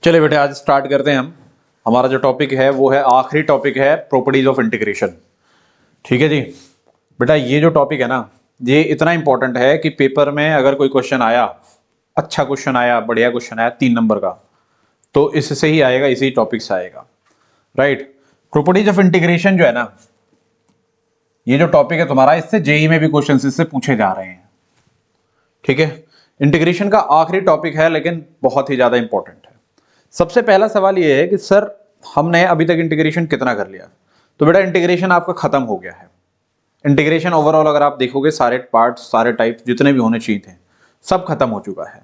चलिए बेटे आज स्टार्ट करते हैं हम। हमारा जो टॉपिक है वो है आखिरी टॉपिक है प्रॉपर्टीज ऑफ इंटीग्रेशन। ठीक है जी बेटा, ये जो टॉपिक है ना ये इतना इंपॉर्टेंट है कि पेपर में अगर कोई क्वेश्चन आया, अच्छा क्वेश्चन आया, बढ़िया क्वेश्चन आया 3 नंबर का, तो इससे ही आएगा, इसी टॉपिक से आएगा। राइट, प्रॉपर्टीज ऑफ इंटीग्रेशन जो है ना, ये जो टॉपिक है तुम्हारा, इससे जेई में भी क्वेश्चन इससे पूछे जा रहे हैं। ठीक है, इंटीग्रेशन का आखिरी टॉपिक है लेकिन बहुत ही ज्यादा इंपॉर्टेंट है। सबसे पहला सवाल ये है कि सर हमने अभी तक इंटीग्रेशन कितना कर लिया? तो बेटा इंटीग्रेशन आपका खत्म हो गया है। इंटीग्रेशन ओवरऑल अगर आप देखोगे सारे पार्ट्स, सारे टाइप्स जितने भी होने चाहिए थे, सब खत्म हो चुका है।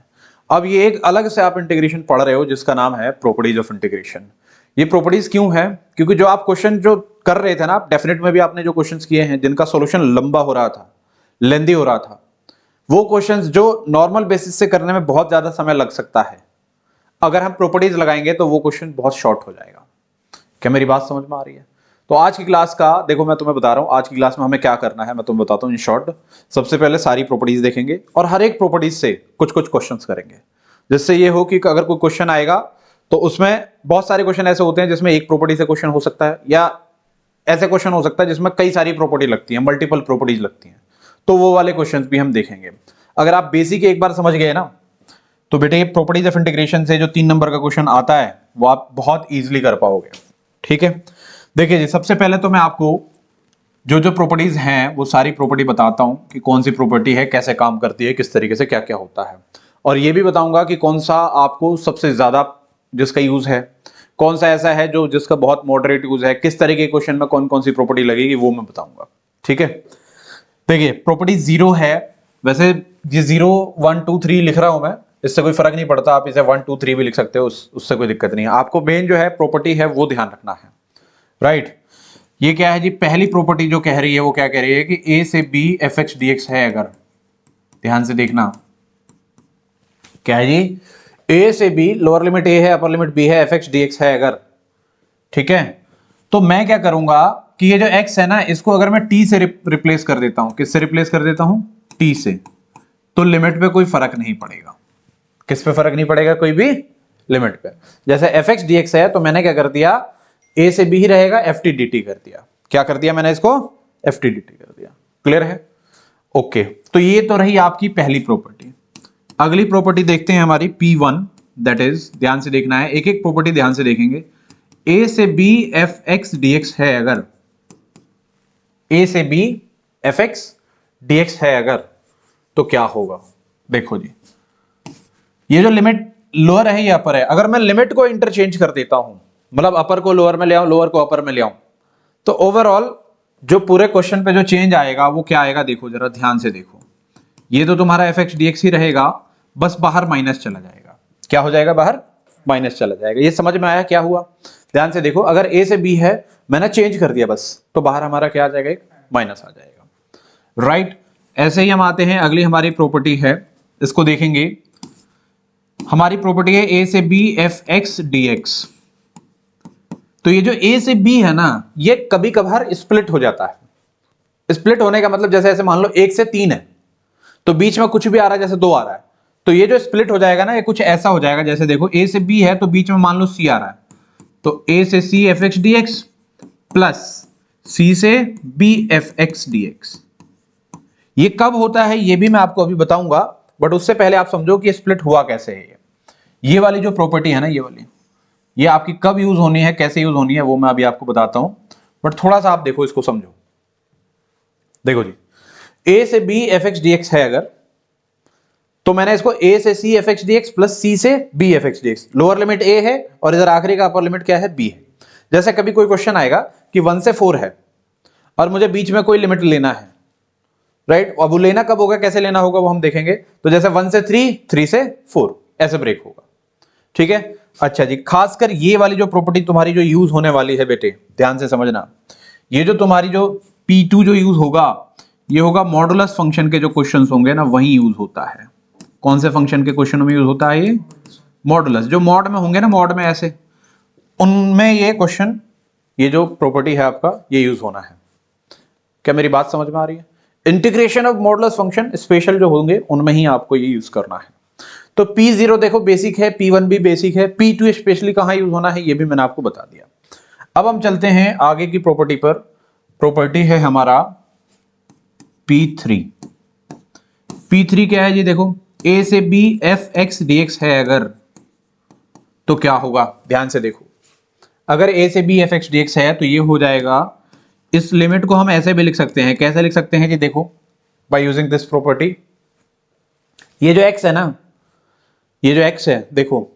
अब ये एक अलग से आप इंटीग्रेशन पढ़ रहे हो जिसका नाम है प्रॉपर्टीज ऑफ इंटीग्रेशन। ये प्रॉपर्टीज क्यों है? क्योंकि जो आप क्वेश्चन जो कर रहे थे ना, आप डेफिनेट में भी आपने जो क्वेश्चंस किए हैं जिनका सॉल्यूशन लंबा हो रहा था, लेंदी हो रहा था, वो क्वेश्चंस जो नॉर्मल बेसिस से करने में बहुत ज्यादा समय लग सकता है, अगर हम प्रॉपर्टीज लगाएंगे तो वो क्वेश्चन बहुत शॉर्ट हो जाएगा। क्या मेरी बात समझ में आ रही है? तो आज की क्लास का देखो, मैं तुम्हें बता रहा हूं आज की क्लास में हमें क्या करना है, मैं तुम्हें बताता हूं इन शॉर्ट। सबसे पहले सारी प्रॉपर्टीज देखेंगे और हर एक प्रॉपर्टीज से कुछ कुछ क्वेश्चंस करेंगे, जिससे ये हो कि अगर कोई क्वेश्चन आएगा तो उसमें बहुत सारे क्वेश्चन ऐसे होते हैं जिसमें एक प्रॉपर्टी से क्वेश्चन हो सकता है, या ऐसे क्वेश्चन हो सकता है जिसमें कई सारी प्रॉपर्टी लगती है, मल्टीपल प्रॉपर्टीज लगती हैं, तो वो वाले क्वेश्चन भी हम देखेंगे। अगर आप बेसिक एक बार समझ गए ना, तो बेटे प्रॉपर्टीज ऑफ इंटीग्रेशन से जो 3 नंबर का क्वेश्चन आता है वो आप बहुत इजीली कर पाओगे। ठीक है, देखिए जी, सबसे पहले तो मैं आपको जो जो प्रॉपर्टीज हैं वो सारी प्रॉपर्टी बताता हूं कि कौन सी प्रॉपर्टी है, कैसे काम करती है, किस तरीके से क्या क्या होता है, और ये भी बताऊंगा कि कौन सा आपको सबसे ज्यादा जिसका यूज है, कौन सा ऐसा है जो जिसका बहुत मॉडरेट यूज है, किस तरीके के क्वेश्चन में कौन कौन सी प्रॉपर्टी लगेगी वो मैं बताऊंगा। ठीक है, देखिए प्रॉपर्टी 0 है, वैसे ये 0 1 2 3 लिख रहा हूं मैं, इससे कोई फर्क नहीं पड़ता, आप इसे 1 2 3 भी लिख सकते हो, उससे कोई दिक्कत नहीं है। आपको मेन जो है प्रॉपर्टी है वो ध्यान रखना है। राइट, ये क्या है जी? पहली प्रॉपर्टी जो कह रही है वो क्या कह रही है कि a से b fx dx है। अगर ध्यान से देखना, क्या है जी? a से b, लोअर लिमिट a है, अपर लिमिट b है, fx dx है अगर, ठीक है, तो मैं क्या करूंगा कि ये जो x है ना, इसको अगर मैं t से रिप्लेस कर देता हूं, किससे रिप्लेस कर देता हूं? t से, तो लिमिट पे कोई फर्क नहीं पड़ेगा। किस पे फर्क नहीं पड़ेगा? कोई भी लिमिट पे। जैसे fx dx है तो मैंने क्या कर दिया, a से b ही रहेगा, ft dt कर दिया। क्या कर दिया मैंने? इसको ft dt कर दिया। क्लियर है? ओके, तो ये तो रही आपकी पहली प्रॉपर्टी। अगली प्रॉपर्टी देखते हैं हमारी p1, दैट इज, ध्यान से देखना है, एक एक प्रॉपर्टी ध्यान से देखेंगे। a से b fx dx है अगर, a से b fx dx है अगर, तो क्या होगा? देखो जी, ये जो लिमिट लोअर है ये अपर है, अगर मैं लिमिट को इंटरचेंज कर देता हूं, मतलब अपर को लोअर में ले आऊं, लोअर को अपर में ले आऊं, तो ओवरऑल जो पूरे क्वेश्चन पे जो चेंज आएगा वो क्या आएगा? देखो जरा ध्यान से देखो, ये तो तुम्हारा fx dx ही रहेगा, बस बाहर माइनस चला जाएगा। क्या हो जाएगा? बाहर माइनस चला जाएगा। ये समझ में आया क्या हुआ? ध्यान से देखो, अगर a से b है, मैंने चेंज कर दिया बस, तो बाहर हमारा क्या आ जाएगा? एक माइनस आ जाएगा। राइट, ऐसे ही हम आते हैं, अगली हमारी प्रॉपर्टी है, इसको देखेंगे। हमारी प्रॉपर्टी है a से b fx dx। तो ये जो a से b है ना, ये कभी कभार स्प्लिट हो जाता है। स्प्लिट होने का मतलब जैसे ऐसे मान लो 1 से 3 है, तो बीच में कुछ भी आ रहा है, जैसे 2 आ रहा है, तो ये जो स्प्लिट हो जाएगा ना, ये कुछ ऐसा हो जाएगा, जैसे देखो a से b है तो बीच में मान लो c आ रहा है, तो a से c fx dx plus c से b fx dx। ये कब होता है ये भी मैं आपको अभी बताऊंगा, बट उससे पहले आप समझो कि स्प्लिट हुआ कैसे है। ये वाली जो प्रॉपर्टी है ना, ये वाली, ये आपकी कब यूज होनी है, कैसे यूज होनी है, वो मैं अभी आपको बताता हूं, बट थोड़ा सा आप देखो, इसको समझो। देखो जी, a से b fx dx है अगर, तो मैंने इसको a से c fx dx plus c से b fx dx, lower limit a है और इधर आखिरी का अपर लिमिट क्या है? b है। जैसे कभी कोई क्वेश्चन आएगा कि 1 से 4 है और मुझे बीच में कोई लिमिट लेना है, राइट, अब वो लेना कब होगा, कैसे लेना होगा, वो हम देखेंगे। तो जैसे 1 से 3, 3 से 4, ऐसे ब्रेक होगा। ठीक है, अच्छा जी, खासकर ये वाली जो प्रॉपर्टी तुम्हारी जो यूज होने वाली है बेटे, ध्यान से समझना, ये जो तुम्हारी जो P2 जो यूज होगा, ये होगा मॉडुलस फंक्शन के जो क्वेश्चंस होंगे ना, वही यूज होता है। कौन से फंक्शन के क्वेश्चन में यूज होता है? ये मॉडुलस, जो मॉड में होंगे ना, मॉड में ऐसे, उनमें ये क्वेश्चन, ये जो प्रॉपर्टी है आपका, ये यूज होना है। क्या मेरी बात समझ में आ रही है? Integration of modulus function special जो होंगे उनमें ही आपको ये यूज करना है। तो P0 देखो बेसिक है, P1 भी बेसिक है, P2 स्पेशली कहां यूज होना है ये भी मैंने आपको बता दिया। अब हम चलते हैं आगे की प्रॉपर्टी पर। प्रॉपर्टी है हमारा P3। P3 क्या है जी, देखो A से B fx dx है अगर, तो क्या होगा, ध्यान से देखो। अगर A से B fx dx है तो ये हो जाएगा, इस लिमिट को हम ऐसे भी लिख सकते हैं, कैसे लिख सकते हैं जी, देखो बाय यूजिंग दिस प्रॉपर्टी। ये जो x है ना, ये जो x है देखो,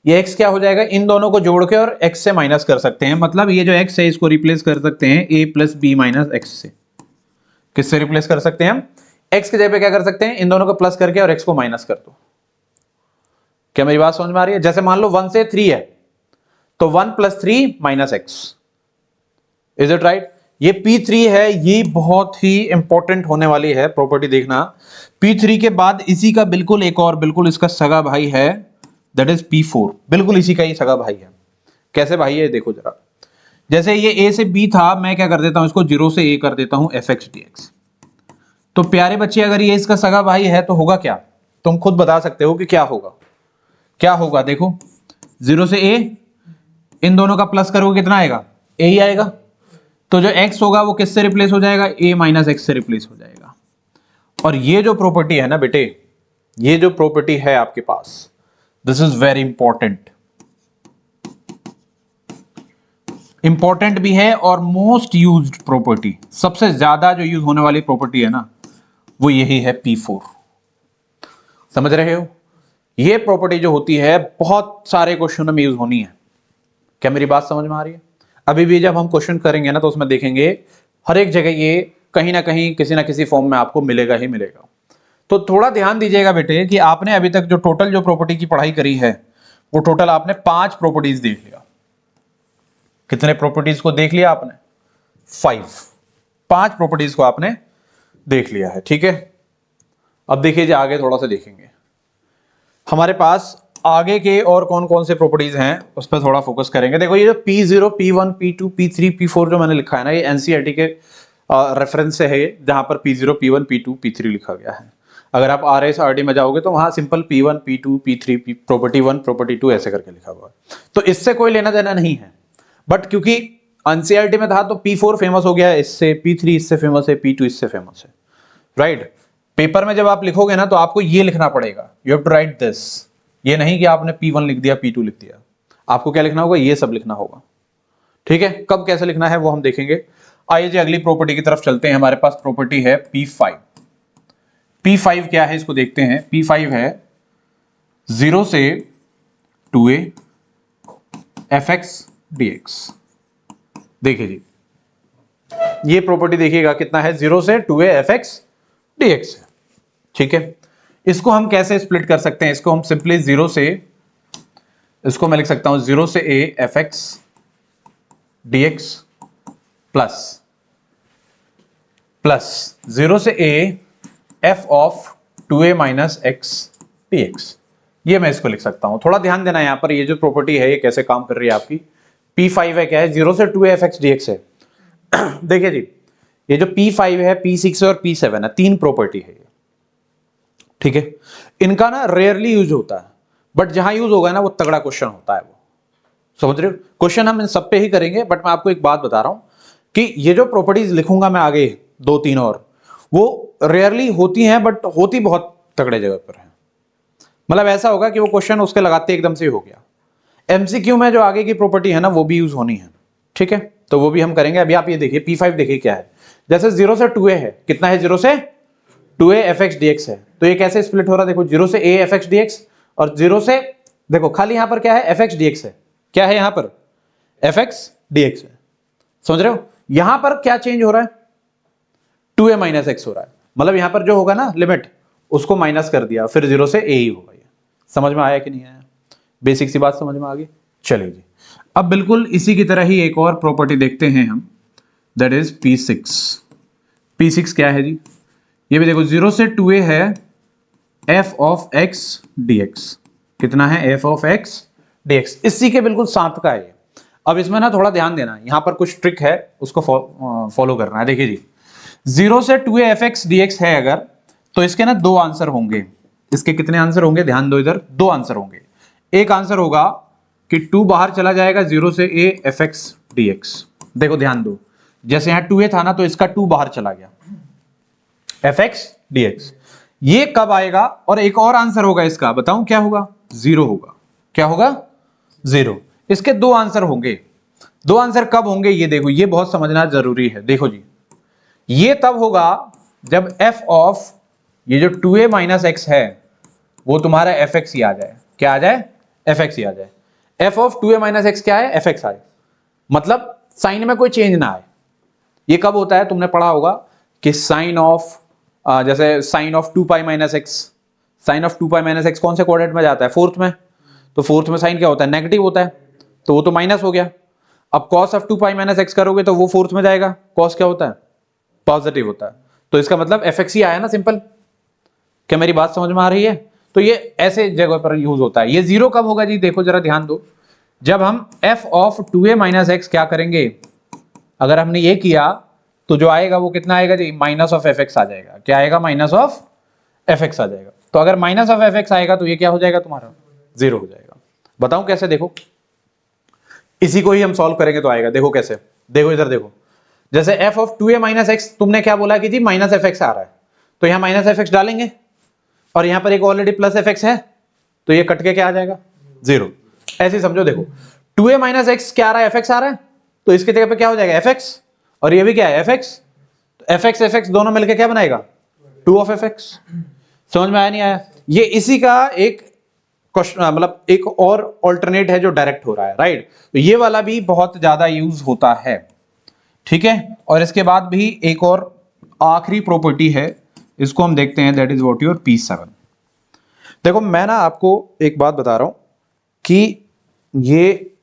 ये x क्या हो जाएगा, इन दोनों को जोड़ के और x से माइनस कर सकते हैं, मतलब ये जो x है इसको रिप्लेस कर सकते हैं a plus B minus X से। किससे रिप्लेस कर सकते हैं हम, x के जगह पे क्या कर सकते हैं, इन दोनों को प्लस करके और x को माइनस कर दो। क्या मेरी बात समझ में आ रही है? जैसे मान लो 1 से 3 है तो 1 plus 3 minus X, is it right? ये P3 है, ये बहुत ही इंपॉर्टेंट होने वाली है प्रॉपर्टी, देखना। P3 के बाद इसी का बिल्कुल एक और, बिल्कुल इसका सगा भाई है, दैट इज P4, बिल्कुल इसी का ही सगा भाई है। कैसे भाई है देखो जरा, जैसे ये A से B था, मैं क्या कर देता हूं, इसको 0 से A कर देता हूं fx dx। तो प्यारे बच्चे अगर ये इसका सगा भाई है तो होगा क्या, तुम खुद बता सकते हो कि क्या होगा। क्या होगा देखो, 0 से A, इन दोनों का प्लस करोगे कितना आएगा, A ही आएगा। तो जो x होगा वो किससे रिप्लेस हो जाएगा, A माइनस एक्स से रिप्लेस हो जाएगा। और ये जो प्रॉपर्टी है ना बेटे, ये जो प्रॉपर्टी है आपके पास, this is very important, important भी है और मोस्ट यूज्ड प्रॉपर्टी, सबसे ज्यादा जो यूज होने वाली प्रॉपर्टी है ना वो यही है P4। समझ रहे हो? ये प्रॉपर्टी जो होती है बहुत सारे क्वेश्चनों में यूज होनी है। क्या मेरी बात समझ में आ रही है? अभी भी जब हम क्वेश्चन करेंगे ना तो उसमें देखेंगे हर एक जगह ये कहीं ना कहीं किसी ना किसी फॉर्म में आपको मिलेगा ही मिलेगा। तो थोड़ा ध्यान दीजिएगा बेटे कि आपने अभी तक जो टोटल जो प्रॉपर्टी की पढ़ाई करी है वो टोटल आपने 5 प्रॉपर्टीज देख लिया। कितने प्रॉपर्टीज को देख लिया आपने? 5 प्रॉपर्टीज को आपने देख लिया है, ठीक है। अब देखिए जी आगे थोड़ा सा देखेंगे हमारे पास आगे के और कौन कौन से प्रॉपर्टीज हैं, उस पर थोड़ा फोकस करेंगे। देखो ये जो P0, P1, P2, P3, P4 जो मैंने लिखा है ना, ये एनसीईआरटी के रेफरेंस से है, जहां पर P0, P1, P2, P3 लिखा गया है। अगर आप RSRD में जाओगे तो वहां simple P1, P2, P3, property 1, property 2 ऐसे करके लिखा हुआ है, तो इससे कोई लेना देना नहीं है। बट क्योंकि एनसीईआरटी में था तो P4 फेमस हो गया इससे, P3 इससे फेमस है, P2 इससे फेमस है, राइट। पेपर में जब आप लिखोगे ना तो आपको ये लिखना पड़ेगा, you have to write this. ये नहीं कि आपने P1 लिख दिया, P2 लिख दिया, आपको क्या लिखना होगा, ये सब लिखना होगा, ठीक है। कब कैसे लिखना है वो हम देखेंगे। आइए जी अगली प्रॉपर्टी की तरफ चलते हैं। हमारे पास प्रॉपर्टी है P5। P5 क्या है इसको देखते हैं। P5 है 0 से 2a fx dx। देखिए जी ये प्रॉपर्टी देखिएगा कितना है, 0 से 2a fx dx है, ठीक है। इसको हम कैसे स्प्लिट कर सकते हैं, इसको हम सिंपली 0 से, इसको मैं लिख सकता हूं 0 से a fx dx प्लस 0 से a f of 2a minus x dx। ये मैं इसको लिख सकता हूं। थोड़ा ध्यान देना यहां पर, ये जो प्रॉपर्टी है ये कैसे काम कर रही है आपकी। P5 है, क्या है, 0 से 2a fx dx है। देखिए जी ये जो P5 है, P6 और P7 है, 3 प्रॉपर्टी है ये, ठीक है। इनका ना रेयरली यूज होता है, बट जहां यूज होगा ना वो तगड़ा क्वेश्चन होता है वो, समझ रहे हो। क्वेश्चन हम इन सब पे ही करेंगे, बट मैं आपको एक बात बता रहा हूं कि ये जो प्रॉपर्टीज लिखूंगा मैं आगे 2-3 और, वो रेयरली होती हैं बट होती बहुत तगड़े जगह पर है। मतलब ऐसा होगा कि वो क्वेश्चन उसके लगाते एकदम से हो गया। एमसीक्यू में जो आगे की प्रॉपर्टी है ना वो भी यूज होनी है, ठीक है, तो वो भी हम करेंगे। अभी आप ये देखिए P5 देखिए क्या है, जैसे 0 से 2a है, कितना है, 0 से 2a fx dx है, तो ये कैसे स्प्लिट हो रहा है, देखो 0 से a fx dx और 0 से, देखो खाली यहां पर क्या है, fx dx है, क्या है यहां पर, fx dx है, समझ रहे हो। यहां पर क्या चेंज हो रहा है, 2a माइनस एक्स हो रहा है, मतलब यहां पर जो होगा ना लिमिट उसको माइनस कर दिया, फिर 0 से a ही होगा। ये समझ में आया कि नहीं आया, बेसिक सी बात समझ में आ गई। चलिए जी अब बिल्कुल इसी की तरह ही एक और प्रॉपर्टी देखते हैं हम, दैट इज P6। P6 क्या है जी, ये भी देखो 0 से 2a है f ऑफ x dx, कितना है, f ऑफ x dx, इसी के बिल्कुल साथ का है। अब इसमें ना थोड़ा ध्यान देना, यहां पर कुछ ट्रिक है उसको फॉलो करना है। देखिए जी 0 से 2a fx dx है अगर, तो इसके ना 2 आंसर होंगे, इसके कितने आंसर होंगे, ध्यान दो इधर, दो आंसर होंगे। एक आंसर होगा कि 2 बाहर चला जाएगा, 0 से a fx dx। देखो ध्यान दो, जैसे यहां 2a था ना, तो इसका 2 बाहर चला गया, fx dx। ये कब आएगा? और एक और आंसर होगा इसका, बताऊं क्या होगा? 0 होगा। क्या होगा? 0। इसके दो आंसर होंगे। दो आंसर कब होंगे ये देखो, ये बहुत समझना जरूरी है। देखो जी, ये तब होगा जब f ऑफ ये जो 2a माइनस एक्स है वो तुम्हारा fx ही आ जाए। क्या आ जाए? fx ही आ जाए। f of 2a minus x क्या है? fx आ जाए, मतलब साइन में कोई चेंज ना आए। ये कब होता है? तुमने पढ़ा होगा कि साइन ऑफ जैसे sine of 2 pi minus x, sine of 2 pi minus X कौन से क्वाड्रेंट में जाता है? फोर्थ में। तो फोर्थ में साइन क्या होता है? नेगेटिव होता है, तो वो तो माइनस हो गया। अब cos of 2 pi minus x करोगे तो वो फोर्थ में जाएगा, कॉस क्या होता है? पॉजिटिव होता है। तो इसका मतलब fx ही आया ना, सिंपल। क्या मेरी बात समझ में आ रही है? तो ये ऐसे जगह पर यूज होता है। ये 0 कब होगा जी? देखो जरा ध्यान दो, जब हम f of 2a minus x क्या करेंगे, अगर हमने ये किया तो जो आएगा वो कितना आएगा जी? माइनस ऑफ fx आ जाएगा। क्या आएगा? माइनस ऑफ fx आ जाएगा। तो अगर माइनस ऑफ fx आएगा तो ये क्या हो जाएगा तुम्हारा? 0 हो जाएगा। बताऊं कैसे? देखो, इसी को ही हम सॉल्व करेंगे तो आएगा। देखो कैसे, देखो इधर देखो, जैसे f of 2a minus x तुमने क्या बोला कि जी माइनस fx आ रहा है, तो यहां माइनस fx डालेंगे और यहां पर एक ऑलरेडी प्लस fx है, तो ये कट के क्या आ जाएगा? 0। ऐसे ही समझो, देखो 2a माइनस एक्स क्या आ रहा है? fx आ रहा है, तो इसकी जगह पे क्या हो जाएगा? fx, और ये भी क्या है? fx। तो fx दोनों मिलकर क्या बनाएगा? 2 ऑफ fx। समझ में आया नहीं आया? ये इसी का एक क्वेश्चन, मतलब एक और ऑल्टरनेट है जो डायरेक्ट हो रहा है, राइट। तो ये वाला भी बहुत ज्यादा यूज होता है, ठीक है। और इसके बाद भी एक और आखिरी प्रॉपर्टी है, इसको हम देखते हैं, that is what your P7। देखो मैं ना आपको एक बात बता रहा हूं कि ये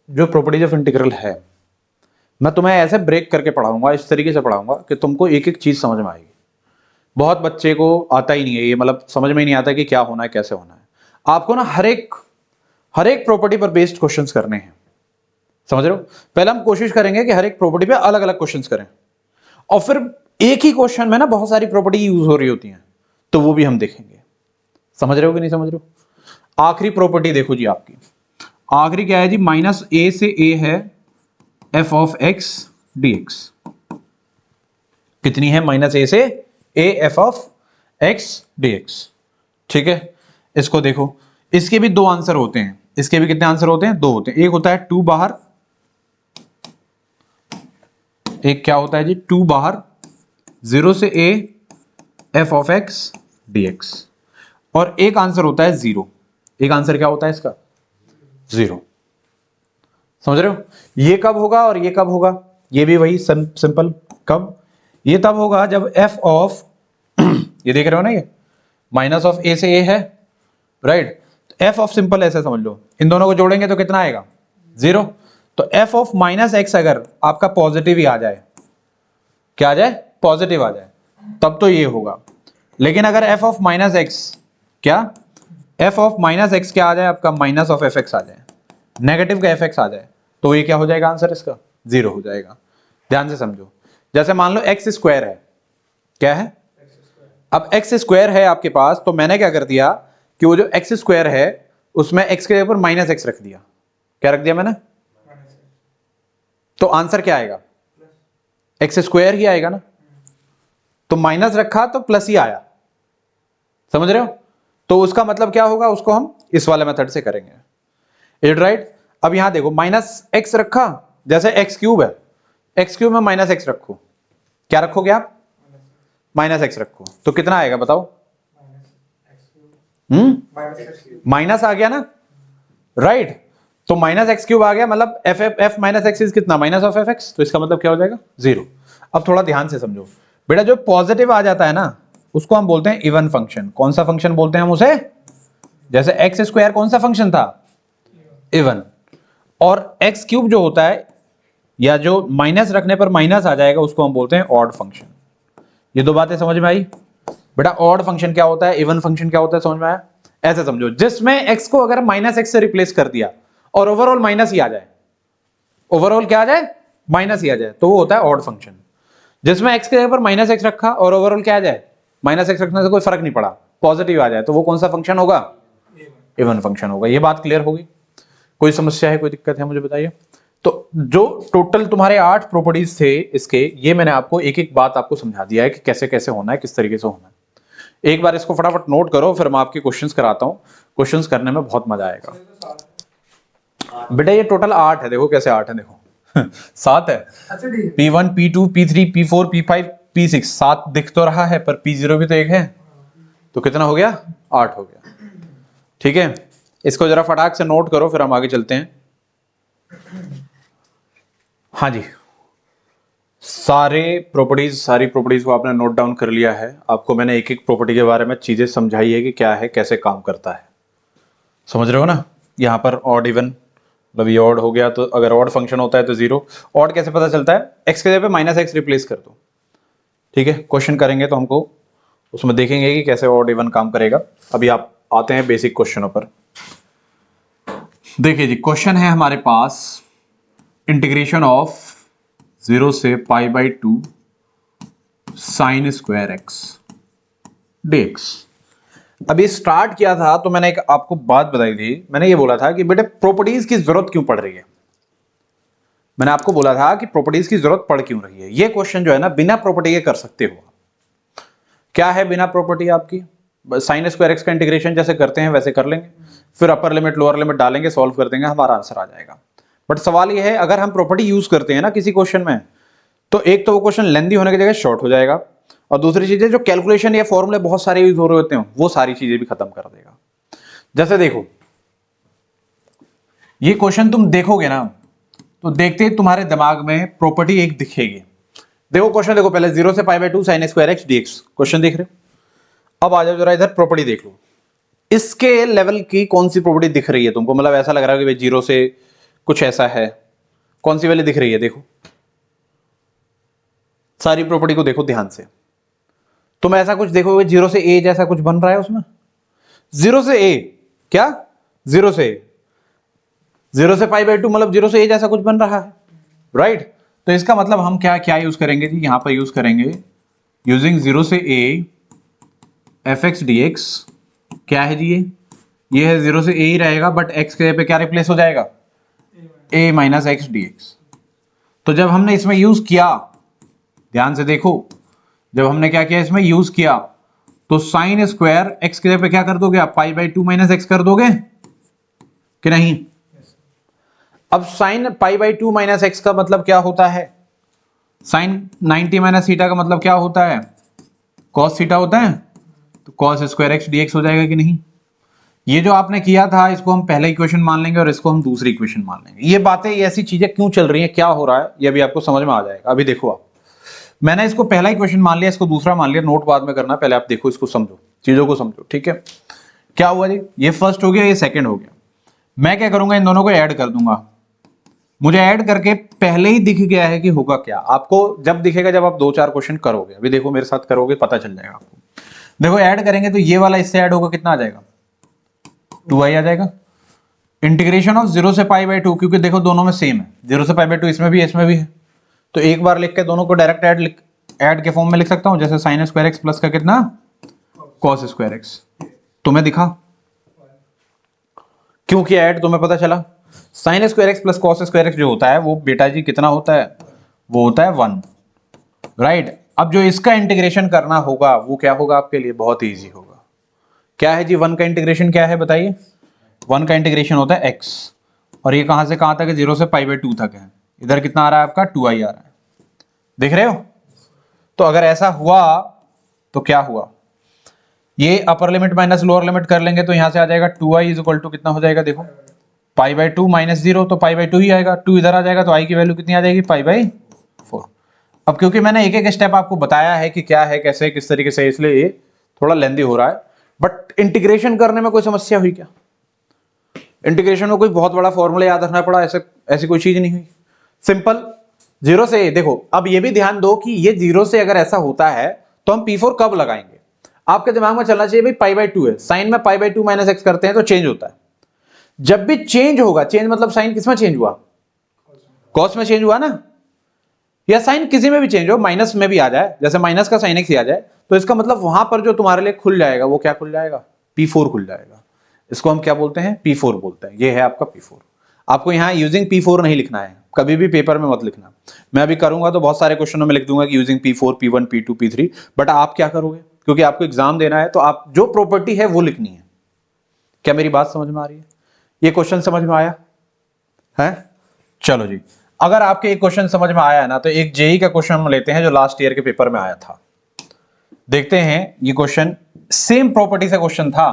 जो प्रॉपर्टीज ऑफ इंटीग्रल है, मैं तुम्हें ऐसे ब्रेक करके पढ़ाऊंगा, इस तरीके से पढ़ाऊंगा कि तुमको एक एक चीज समझ में आएगी। बहुत बच्चे को आता ही नहीं है ये, मतलब समझ में ही नहीं आता कि क्या होना है, कैसे होना है। आपको ना हर एक प्रॉपर्टी पर बेस्ड क्वेश्चंस करने हैं, समझ रहे हो। पहले हम कोशिश करेंगे कि हर एक प्रॉपर्टी पे अलग अलग क्वेश्चंस करें, और फिर एक ही क्वेश्चन में ना बहुत सारी प्रॉपर्टी यूज हो रही होती हैं, तो वो भी हम देखेंगे। समझ रहे हो कि नहीं समझ रहे हो? आखिरी प्रॉपर्टी देखो जी, आपकी आखिरी क्या है जी? माइनस a से a है f ऑफ x dx। कितनी है? माइनस a से a f of x dx, ठीक है। इसको देखो, इसके भी दो आंसर होते हैं। इसके भी कितने आंसर होते हैं? दो होते हैं। एक होता है 2 बाहर, एक क्या होता है जी? 2 बाहर, 0 से a f of x dx, और एक आंसर होता है 0। एक आंसर क्या होता है इसका? 0। समझ रहे हो? ये कब होगा और ये कब होगा? ये भी वही सिंपल। कब? ये तब होगा जब f ऑफ ये देख रहे हो ना, ये माइनस ऑफ a से a है, राइट। f ऑफ सिंपल ऐसे समझ लो, इन दोनों को जोड़ेंगे तो कितना आएगा? 0। तो f ऑफ माइनस एक्स अगर आपका पॉजिटिव ही आ जाए, क्या आ जाए? पॉजिटिव आ जाए, तब तो ये होगा। लेकिन अगर f ऑफ माइनस एक्स क्या, f ऑफ माइनस एक्स क्या आ जाए आपका? माइनस ऑफ fx आ जाए, नेगेटिव का fx आ जाए, तो ये क्या हो जाएगा? आंसर इसका 0 हो जाएगा। ध्यान से समझो, जैसे मान लो x स्क्वायर है, क्या है? अब x स्क्वायर है आपके पास, तो मैंने क्या कर दिया कि वो जो x स्क्वायर है उसमें x के ऊपर माइनस एक्स रख दिया। क्या रख दिया मैंने? तो आंसर क्या आएगा? एक्स स्क्वायर ही आएगा ना। तो माइनस रखा तो प्लस ही आया, समझ रहे हो। तो उसका मतलब क्या होगा, उसको हम इस वाले मेथड से करेंगे, इट राइट। अब यहां देखो, माइनस एक्स रखा, जैसे एक्स क्यूब है, एक्स क्यूब में माइनस एक्स रखो, क्या रखोगे आप? माइनस एक्स रखो, तो कितना आएगा बताओ? माइनस आ गया ना, राइट। तो माइनस एक्स क्यूब आ गया, मतलब एफ माइनस एक्स इज कितना? Minus of F X. तो इसका मतलब क्या हो जाएगा? 0। अब थोड़ा ध्यान से समझो बेटा, जो पॉजिटिव आ जाता है ना उसको हम बोलते हैं इवन फंक्शन। कौन सा फंक्शन बोलते हैं हम उसे? जैसे एक्स स्क्वायर कौन सा फंक्शन था? इवन। और एक्स क्यूब जो होता है, या जो माइनस रखने पर माइनस आ जाएगा, उसको हम बोलते हैं ऑड फंक्शन। ये दो बातें समझ में आई बेटा? ऑड फंक्शन क्या होता है, इवन फंक्शन क्या होता है, समझ में आया? ऐसे समझो, जिसमें एक्स को अगर माइनस एक्स से रिप्लेस कर दिया और ओवरऑल माइनस ही आ जाए, ओवरऑल क्या आ जाए? माइनस ही आ जाए, तो वो होता है ऑड फंक्शन। जिसमें एक्स के जगह पर माइनस एक्स रखा और ओवरऑल क्या आ जाए? माइनस एक्स रखने से कोई फर्क नहीं पड़ा, पॉजिटिव आ जाए तो वो कौन सा फंक्शन होगा? इवन फंक्शन होगा। ये बात क्लियर होगी? कोई समस्या है, कोई दिक्कत है, मुझे बताइए। तो जो टोटल तुम्हारे 8 प्रॉपर्टीज थे इसके, ये मैंने आपको एक एक बात आपको समझा दिया है कि कैसे कैसे होना है, किस तरीके से होना है। एक बार इसको फटाफट नोट करो, फिर मैं आपके क्वेश्चंस कराता हूं। क्वेश्चंस करने में बहुत मजा आएगा। बेटा ये टोटल 8 है, देखो कैसे 8 है, देखो 7 है। P1 P2 P3 P4 P5 P6 7 दिख तो रहा है, पर P0 भी तो एक है, तो कितना हो गया? 8 हो गया। ठीक है, इसको जरा फटाक से नोट करो, फिर हम आगे चलते हैं। हाँ जी, सारी प्रॉपर्टीज को आपने नोट डाउन कर लिया है। आपको मैंने एक एक प्रॉपर्टी के बारे में चीजें समझाई है कि क्या है, कैसे काम करता है। समझ रहे हो ना? यहाँ पर ऑड इवन, मतलब ये ऑड हो गया, तो अगर ऑड फंक्शन होता है तो 0। ऑड कैसे पता चलता है? x के जगह पे -x रिप्लेस कर दो। ठीक है, क्वेश्चन करेंगे तो हमको उसमें देखेंगे कि कैसे ऑड इवन काम करेगा। अभी आप आते हैं बेसिक क्वेश्चनों पर। देखिए जी, क्वेश्चन है हमारे पास इंटीग्रेशन ऑफ 0 से π/2 sin स्क्वायर x dx। अभी स्टार्ट किया था तो मैंने एक आपको बात बताई थी। मैंने ये बोला था कि बेटे प्रॉपर्टीज की जरूरत क्यों पड़ रही है। मैंने आपको बोला था कि प्रॉपर्टीज की जरूरत पड़ क्यों रही है। ये क्वेश्चन जो है ना, बिना प्रॉपर्टी के कर सकते हो। क्या है बिना प्रॉपर्टी आपकी? sin स्क्वायर x का इंटीग्रेशन जैसे करते हैं वैसे कर लेंगे, फिर अपर लिमिट लोअर लिमिट डालेंगे, सॉल्व कर देंगे, हमारा आंसर आ जाएगा। बट सवाल ये है, अगर हम प्रॉपर्टी यूज करते हैं ना किसी क्वेश्चन में, तो एक तो वो क्वेश्चन लेंथी होने की जगह शॉर्ट हो जाएगा, और दूसरी चीजें जो कैलकुलेशन या फॉर्मूले बहुत सारे यूज हो रहे होते हैं, वो सारी चीजें भी खत्म कर देगा। जैसे देखो, ये क्वेश्चन तुम देखोगे ना, तो देखते ही तुम्हारे दिमाग में प्रॉपर्टी एक दिखेगी। देखो क्वेश्चन देखो, पहले 0 से π/2 sin square x dx question देख रहे हो। अब आ जाओ जरा इधर, प्रॉपर्टी देख लो। इसके लेवल की कौन सी प्रॉपर्टी दिख रही है तुमको? मतलब ऐसा लग रहा है कि भाई 0 से कुछ ऐसा है, कौन सी वाली दिख रही है? देखो सारी प्रॉपर्टी को देखो ध्यान से। तुम ऐसा कुछ देखोगे 0 से a जैसा कुछ बन रहा है उसमें। 0 से a क्या? 0 से π/2 मतलब 0 से a जैसा कुछ बन रहा है, राइट? तो इसका मतलब हम क्या क्या यूज करेंगे जी? यहां पर यूज करेंगे यूजिंग 0 से a fx dx। क्या है जी? ये है 0 से a ही रहेगा, बट x के पे क्या रिप्लेस हो जाएगा? a minus X dx। तो जब हमने इसमें यूज किया, ध्यान से देखो, जब हमने क्या किया इसमें यूज किया, तो साइन स्क्वायर x के जगह पे क्या कर दोगे आप? π/2 माइनस एक्स कर दोगे कि नहीं? अब साइन π/2 माइनस एक्स का मतलब क्या होता है? साइन 90 माइनस थीटा का मतलब क्या होता है? कॉस थीटा होता है। तो कॉस स्क्वायर एक्स dx हो जाएगा कि नहीं? ये जो आपने किया था, इसको हम पहला इक्वेशन मान लेंगे और इसको हम दूसरी इक्वेशन मान लेंगे। ये बातें, ऐसी चीजें क्यों चल रही हैं, क्या हो रहा है, ये भी आपको समझ में आ जाएगा। अभी देखो आप, मैंने इसको पहला इक्वेशन मान लिया, इसको दूसरा मान लिया। नोट बाद में करना, पहले आप देखो, इसको समझो, चीजों को समझो। ठीक है, क्या हुआ जी? ये फर्स्ट हो गया, ये सेकंड हो गया। मैं क्या करूंगा, इन दोनों को ऐड कर दूंगा। मुझे ऐड करके पहले ही दिख गया है कि होगा क्या। आपको जब दिखेगा, जब आप 2-4 क्वेश्चन करोगे। अभी देखो मेरे साथ करोगे, पता चल जाएगा आपको। देखो ऐड करेंगे तो ये वाला इससे ऐड होगा, कितना आ जाएगा? 2i आ जाएगा। इंटीग्रेशन ऑफ 0 से π/2, क्योंकि देखो दोनों में सेम है, 0 से π/2 इसमें भी इसमें भी है, तो एक बार लिख के दोनों को डायरेक्ट ऐड के फॉर्म में लिख सकता हूं। जैसे साइन स्क्वायर एक्स प्लस का कितना? Cos square x. तुम्हें दिखा क्यों किया ऐड? तुम्हें पता चला? Sine square x plus cos square x जो होता है वो बेटा जी कितना होता है? वो होता है 1, राइट? अब जो इसका इंटीग्रेशन करना होगा वो क्या होगा आपके लिए? बहुत ईजी होगा। क्या है जी 1 का इंटीग्रेशन? क्या है बताइए? 1 का इंटीग्रेशन होता है x, और ये कहां से कहां तक है? 0 से π/2 तक है। इधर कितना आ रहा है आपका? 2i आ रहा है। देख रहे हो? तो अगर ऐसा हुआ तो क्या हुआ, ये upper limit minus lower limit कर लेंगे तो यहां से आ जाएगा 2i इज इक्वल टू कितना हो जाएगा? देखो π/2 माइनस 0, तो π/2 ही आएगा। 2 इधर आ जाएगा तो i की वैल्यू कितनी आ जाएगी? π/4। अब क्योंकि मैंने एक एक स्टेप आपको बताया है कि क्या है, कैसे, किस तरीके से, इसलिए ये थोड़ा लेंदी हो रहा है। बट इंटीग्रेशन करने में कोई समस्या हुई क्या? इंटीग्रेशन में कोई बहुत बड़ा फॉर्मूला याद रखना पड़ा? ऐसी कोई चीज नहीं हुई। सिंपल 0 से। देखो अब ये भी ध्यान दो कि ये 0 से अगर ऐसा होता है तो हम P4 कब लगाएंगे? आपके दिमाग में चलना चाहिए भाई π/2 है, साइन में π/2 माइनस एक्स करते हैं तो चेंज होता है। जब भी चेंज होगा, चेंज मतलब साइन किस में चेंज हुआ? कॉस में चेंज हुआ ना? या साइन किसी में भी चेंज हो, माइनस में भी आ जाए, जैसे माइनस का साइन एक्स आ जाए, तो इसका मतलब वहां पर जो तुम्हारे लिए खुल जाएगा वो क्या खुल जाएगा, P4 खुल जाएगा। इसको हम क्या बोलते हैं, P4 बोलते हैं। ये है आपका P4। आपको यहाँ यूजिंग P4 नहीं लिखना है, कभी भी पेपर में मत लिखना। मैं अभी करूंगा तो बहुत सारे क्वेश्चनों में लिख दूंगा कि using P4, P1, P2, P3, but आप क्या करोगे, क्योंकि आपको एग्जाम देना है तो आप जो प्रॉपर्टी है वो लिखनी है। क्या मेरी बात समझ में आ रही है? ये क्वेश्चन समझ में आया है? चलो जी, अगर आपके एक क्वेश्चन समझ में आया है ना, तो एक जेई का क्वेश्चन हम लेते हैं जो लास्ट ईयर के पेपर में आया था। देखते हैं ये क्वेश्चन, सेम प्रॉपर्टी से क्वेश्चन था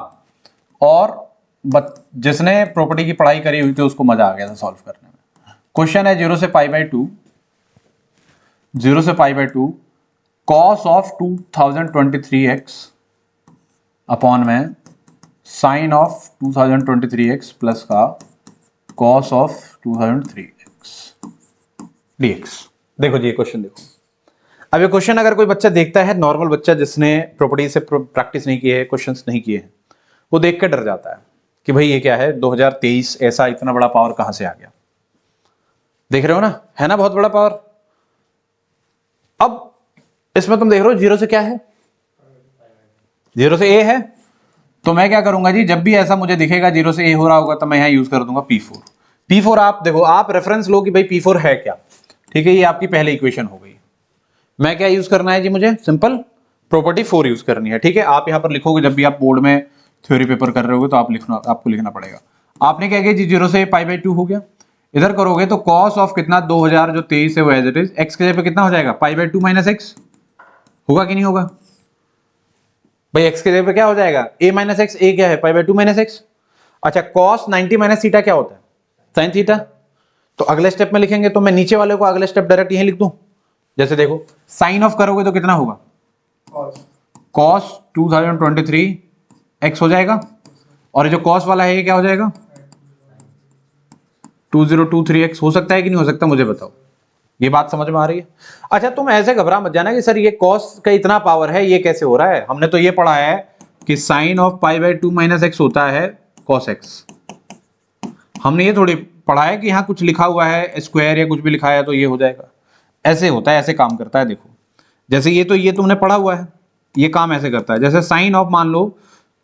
और जिसने प्रॉपर्टी की पढ़ाई करी हुई थी उसको मजा आ गया था सॉल्व करने में। क्वेश्चन है 0 से π/2, 0 से π/2 cos ऑफ 2023x अपॉन में साइन ऑफ 2023x प्लस का cos ऑफ 2003x dx। देखो जी ये क्वेश्चन देखो। अब ये क्वेश्चन अगर कोई बच्चा देखता है, नॉर्मल बच्चा जिसने प्रॉपर्टी से प्रैक्टिस नहीं की है, क्वेश्चंस नहीं किए हैं, वो देख के डर जाता है कि भाई ये क्या है, 2023 ऐसा इतना बड़ा पावर कहां से आ गया। देख रहे हो ना, है ना बहुत बड़ा पावर। अब इसमें तुम देख रहे हो 0 से क्या है, 0 से a है। तो मैं क्या करूंगा जी, जब भी ऐसा मुझे दिखेगा 0 से a हो रहा होगा तो मैं यहां यूज कर दूंगा P4। P4 आप देखो, आप रेफरेंस लो कि भाई P4 है क्या। ठीक है, ये आपकी पहली इक्वेशन हो गई। मैं क्या यूज करना है जी, मुझे सिंपल प्रॉपर्टी 4 यूज करनी है। ठीक है, आप यहां पर लिखोगे, जब भी आप बोर्ड में थ्योरी पेपर कर रहे होगे तो आपको लिखना पड़ेगा। आपने क्या किया जी, 0 से π/2 हो गया। इधर करोगे तो cos ऑफ कितना 2000 जो 23 है वो एज इट इज, x के जगह पे कितना हो जाएगा π/2 - x होगा कि नहीं होगा भाई। x के जगह पे क्या हो जाएगा, a - x, a क्या है π/2 - x। अच्छा, cos 90 - थीटा क्या होता है, sin थीटा। तो अगले स्टेप में लिखेंगे तो मैं नीचे वाले को अगले स्टेप डायरेक्ट यहीं लिख दूं। जैसे देखो साइन ऑफ करोगे तो कितना होगा, cos 2023 x हो जाएगा, और जो cos वाला है ये क्या हो जाएगा 2023x। हो सकता है कि नहीं हो सकता, मुझे बताओ। ये बात समझ में आ रही है? अच्छा, तुम ऐसे घबरा मत जाना कि सर ये cos का इतना पावर है, ये कैसे हो रहा है। हमने तो ये पढ़ा है कि साइन ऑफ π/2 - x होता है cos x। हमने ये थोड़ी पढ़ा है कि यहाँ कुछ लिखा हुआ है स्क्वायर या कुछ भी लिखा है तो ये हो जाएगा। ऐसे होता है, ऐसे काम करता है। देखो जैसे ये तुमने पढ़ा हुआ है, ये काम ऐसे करता है। जैसे साइन ऑफ मान लो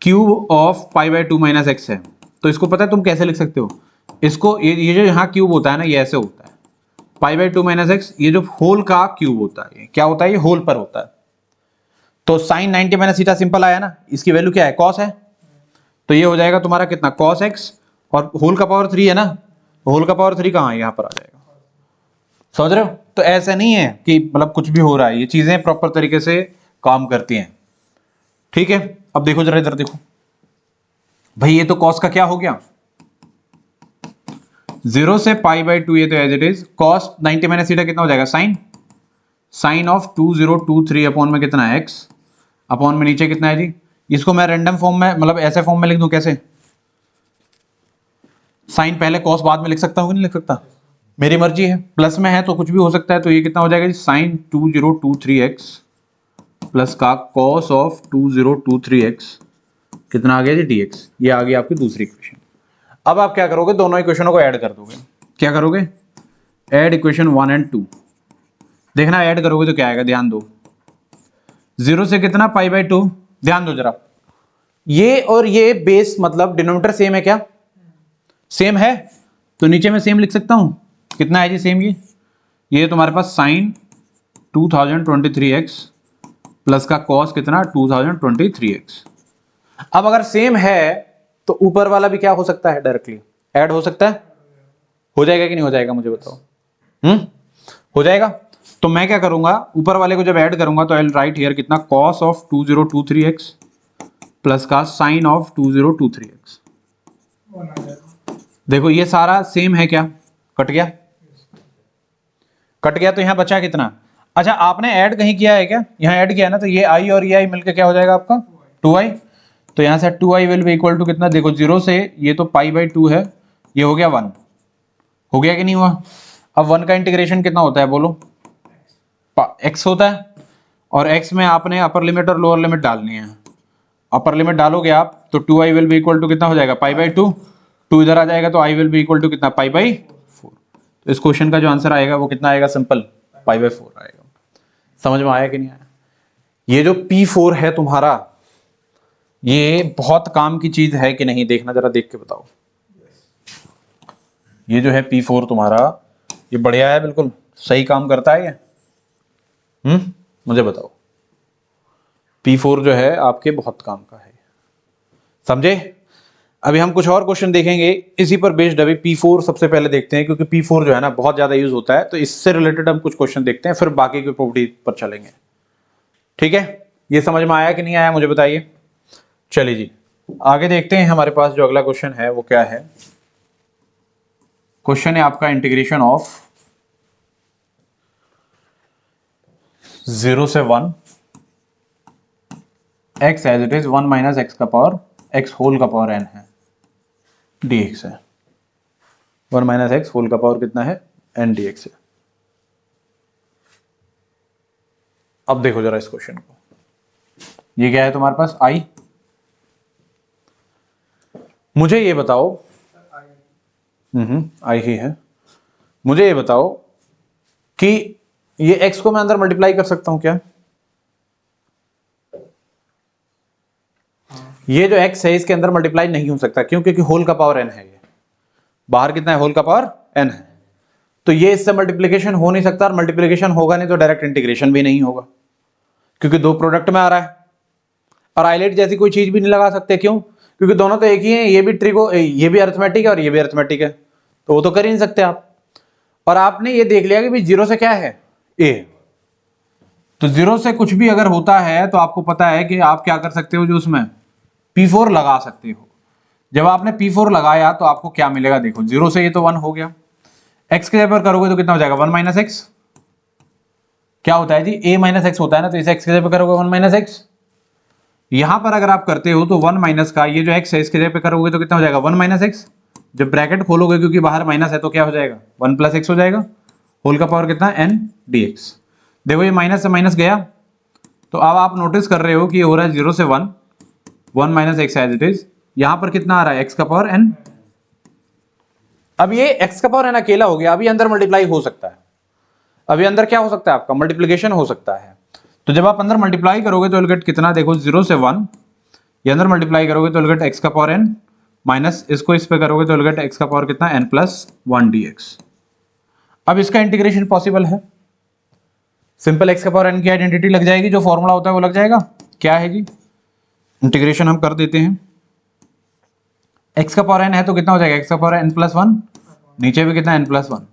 क्यूब ऑफ π/2 - x है, तो इसको पता है तुम कैसे लिख सकते हो इसको, ये जो यहाँ क्यूब होता है ना, ये ऐसे होता है π/2 - x, ये जो होल का क्यूब होता है, क्या होता है, ये होल पर होता है। तो साइन 90 - थीटा सिंपल आया ना, इसकी वैल्यू क्या है, cos है। तो ये हो जाएगा तुम्हारा कितना cos x, और होल का पावर 3 है ना, होल का पावर 3 कहाँ है, यहाँ पर आ जाएगा। समझ रहे हो? तो ऐसा नहीं है कि मतलब कुछ भी हो रहा है, ये चीजें प्रॉपर तरीके से काम करती हैं। ठीक है, अब देखो जरा इधर देखो भाई, ये तो cos का क्या हो गया 0 से π/2, ये तो as it is. cos 90 - theta कितना हो जाएगा, साइन ऑफ 2023 अपॉन में कितना है x, अपॉन में नीचे कितना है जी। इसको मैं रैंडम फॉर्म में, मतलब ऐसे फॉर्म में लिख दूं, कैसे, साइन पहले cos बाद में लिख सकता हूं कि नहीं लिख सकता, मेरी मर्जी है। प्लस में है तो कुछ भी हो सकता है। तो ये कितना हो जाएगा जी, साइन 2023x प्लस का cos ऑफ 2023x कितना आ गया जी dx। ये आ गई आपकी दूसरी इक्वेशन। अब आप क्या करोगे, दोनों इक्वेशनों को ऐड कर दोगे। क्या करोगे, ऐड इक्वेशन 1 और 2। देखना ऐड करोगे तो क्या आएगा, ध्यान दो। 0 से कितना π/2, ध्यान दो जरा, ये और ये बेस मतलब डिनोमिनेटर सेम है क्या, सेम है, तो नीचे में सेम लिख सकता हूं। कितना है जी सेम, ये तुम्हारे पास साइन 2023x प्लस का cos कितना 2023x। अब अगर सेम है तो ऊपर वाला भी क्या हो सकता है, डायरेक्टली ऐड हो सकता है। हो जाएगा कि नहीं हो जाएगा, मुझे बताओ। हो जाएगा। तो मैं क्या करूंगा, ऊपर वाले को जब ऐड करूंगा तो आई विल राइट हियर कितना cos ऑफ 2023x प्लस का साइन ऑफ 2023x। देखो ये सारा सेम है क्या, कट गया, कट गया, तो यहां बचा कितना। अच्छा, आपने ऐड कहीं किया है क्या, यहां ऐड किया है ना, तो ये i और ये i मिलकर क्या हो जाएगा आपका 2i। तो यहां से 2i will be equal to कितना, देखो 0 से ये तो π/2 है, ये हो गया 1, हो गया कि नहीं हुआ। अब 1 का इंटीग्रेशन कितना होता है बोलो, x होता है, और x में आपने अपर लिमिट और लोअर लिमिट डालनी है। अपर लिमिट डालोगे आप तो 2i will be equal to कितना हो जाएगा π/2, 2 इधर आ जाएगा तो i will be equal to कितना π/4। तो इस क्वेश्चन का जो आंसर आएगा वो कितना आएगा, सिंपल π/4 आएगा। समझ में आया कि नहीं आया? ये जो P4 है तुम्हारा, ये बहुत काम की चीज है कि नहीं, देखना जरा, देख के बताओ। ये जो है P4 तुम्हारा, ये बढ़िया है, बिल्कुल सही काम करता है ये। मुझे बताओ, P4 जो है आपके बहुत काम का है, समझे। अभी हम कुछ और क्वेश्चन देखेंगे इसी पर बेस्ड। अभी P4 सबसे पहले देखते हैं, क्योंकि P4 जो है ना बहुत ज्यादा यूज होता है, तो इससे रिलेटेड हम कुछ क्वेश्चन देखते हैं, फिर बाकी की प्रॉपर्टी पर चलेंगे। ठीक है, ये समझ में आया कि नहीं आया मुझे बताइए। चलिए जी आगे देखते हैं। हमारे पास जो अगला क्वेश्चन है वो क्या है। क्वेश्चन है आपका इंटीग्रेशन ऑफ 0 से 1 x as it is 1 minus X का पावर x होल का पावर n है, dx है। 1 माइनस एक्स होल का पावर कितना है, n dx है। अब देखो जरा इस क्वेश्चन को, ये क्या है तुम्हारे पास i। मुझे ये बताओ, i ही है। मुझे ये बताओ कि ये x को मैं अंदर मल्टीप्लाई कर सकता हूं क्या। ये जो x है इसके अंदर मल्टीप्लाई नहीं हो सकता, क्यों, क्योंकि होल का पावर n है। ये बाहर कितना है, होल का पावर n है, तो ये इससे मल्टीप्लिकेशन हो नहीं सकता, और मल्टीप्लिकेशन होगा नहीं तो डायरेक्ट इंटीग्रेशन भी नहीं होगा, क्योंकि दो प्रोडक्ट में आ रहा है। और आइलेट जैसी कोई चीज भी नहीं लगा सकते, क्यों, क्योंकि दोनों तो एक ही है, ये भी ट्रिगो, ये भी अरिथमेटिक है और ये भी अरिथमेटिक है, तो वो तो कर ही नहीं सकते आप। और आपने ये देख लिया कि भाई जीरो से क्या है, a, तो जीरो से कुछ भी अगर होता है तो आपको पता है कि आप क्या कर सकते हो, जो उसमें P4 लगा सकते हो। जब आपने P4 लगाया तो आपको क्या मिलेगा, देखो जीरो से ये तो 1 हो गया, x के जगह पर करोगे तो कितना हो जाएगा, 1 माइनस एक्स। क्या होता है जी, a माइनस एक्स होता है ना, तो इसे x के जगह पर करोगे 1 माइनस एक्स। यहां पर अगर आप करते हो तो 1 माइनस का ये जो x है इसके जगह पे करोगे तो कितना हो जाएगा, 1 माइनस एक्स। जब ब्रैकेट खोलोगे क्योंकि बाहर माइनस है तो क्या हो जाएगा, 1 प्लस एक्स हो जाएगा, होल का पावर कितना, n dx। देखो ये माइनस से माइनस गया, तो अब आप नोटिस कर रहे हो कि ये हो रहा है 0 से 1, 1 minus X as it is. यहां पर कितना आ रहा है, x का पावर n। अब ये x का पावर n अकेला हो गया, अभी अंदर मल्टीप्लाई हो सकता है, अभी अंदर क्या हो सकता है आपका, मल्टीप्लीकेशन हो सकता है। तो जब आप अंदर मल्टीप्लाई करोगे तो विल गेट कितना, देखो 0 से 1, ये अंदर मल्टीप्लाई करोगे तो विल गेट x का पावर n, माइनस इसको इस पे करोगे तो विल गेट x का पावर कितना, n प्लस 1 dx। अब इसका इंटीग्रेशन पॉसिबल है, सिंपल x का पावर n की आइडेंटिटी लग जाएगी, जो फॉर्मूला होता है वो लग जाएगा। क्या है जी, इंटीग्रेशन हम कर देते हैं। x का पावर n है तो कितना हो जाएगा, x का पावर n प्लस 1, नीचे भी कितना, n प्लस 1,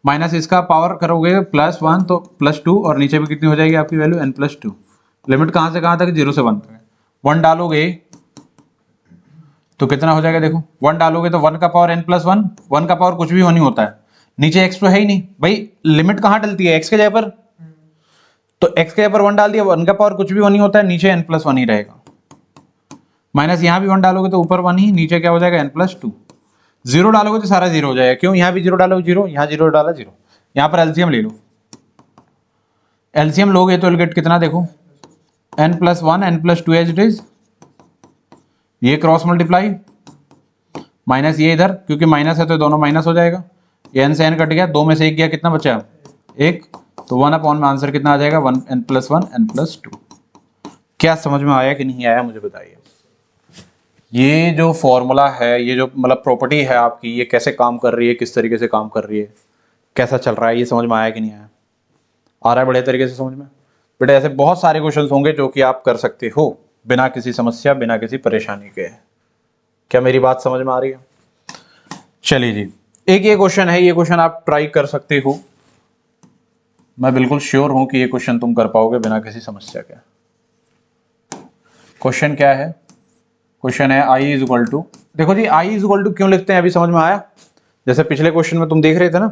माइनस इसका पावर करोगे प्लस 1 तो प्लस 2, और नीचे भी कितनी हो जाएगी आपकी वैल्यू, n प्लस 2। लिमिट कहां से कहां तक, 0 से 1 तक। 1 डालोगे तो कितना हो जाएगा, देखो 1 डालोगे तो 1 का पावर n प्लस 1, 1 का पावर कुछ भी होनी होता है, नीचे x तो है ही नहीं भाई, लिमिट कहां डलती है, x के जगह पर, तो x के जगह पर 1 डाल दिया, 1 का पावर कुछ भी होनी होता है, नीचे n प्लस 1 ही रहेगा। माइनस यहां भी 1 डालोगे तो ऊपर 1 ही, नीचे क्या हो जाएगा, n प्लस 2। 0 डालोगे तो सारा 0 हो जाएगा, क्यों, यहां भी 0 डालो 0, यहां 0 डाला 0। यहां पर एलसीएम ले लो, एलसीएम लोगे तो गेट कितना, देखो n plus 1 n plus 2 as it is, ये क्रॉस मल्टीप्लाई, माइनस ये इधर, क्योंकि माइनस है तो दोनों माइनस हो जाएगा, ये n से n कट गया, 2 में से 1 गया, कितना बचा, 1, तो 1 अपॉन में आंसर कितना आ जाएगा, 1 n प्लस 1 n प्लस 2। क्या समझ में आया कि नहीं आया मुझे बताइए। ये जो फॉर्मूला है, ये जो मतलब प्रॉपर्टी है आपकी, ये कैसे काम कर रही है, किस तरीके से काम कर रही है, कैसा चल रहा है, ये समझ में आया कि नहीं आया, आ रहा है बढ़िया तरीके से समझ में। बेटा ऐसे बहुत सारे क्वेश्चंस होंगे जो कि आप कर सकते हो बिना किसी समस्या, बिना किसी परेशानी के। क्या मेरी बात समझ में आ रही है। चलिए जी, एक ये क्वेश्चन है, ये क्वेश्चन आप ट्राई कर सकते हो, मैं बिल्कुल श्योर हूं कि ये क्वेश्चन तुम कर पाओगे बिना किसी समस्या के। क्वेश्चन क्या है, क्वेश्चन है i इज इक्वल टू, देखो जी i इज इक्वल टू क्यों लिखते हैं, अभी समझ में आया। जैसे पिछले क्वेश्चन में तुम देख रहे थे ना,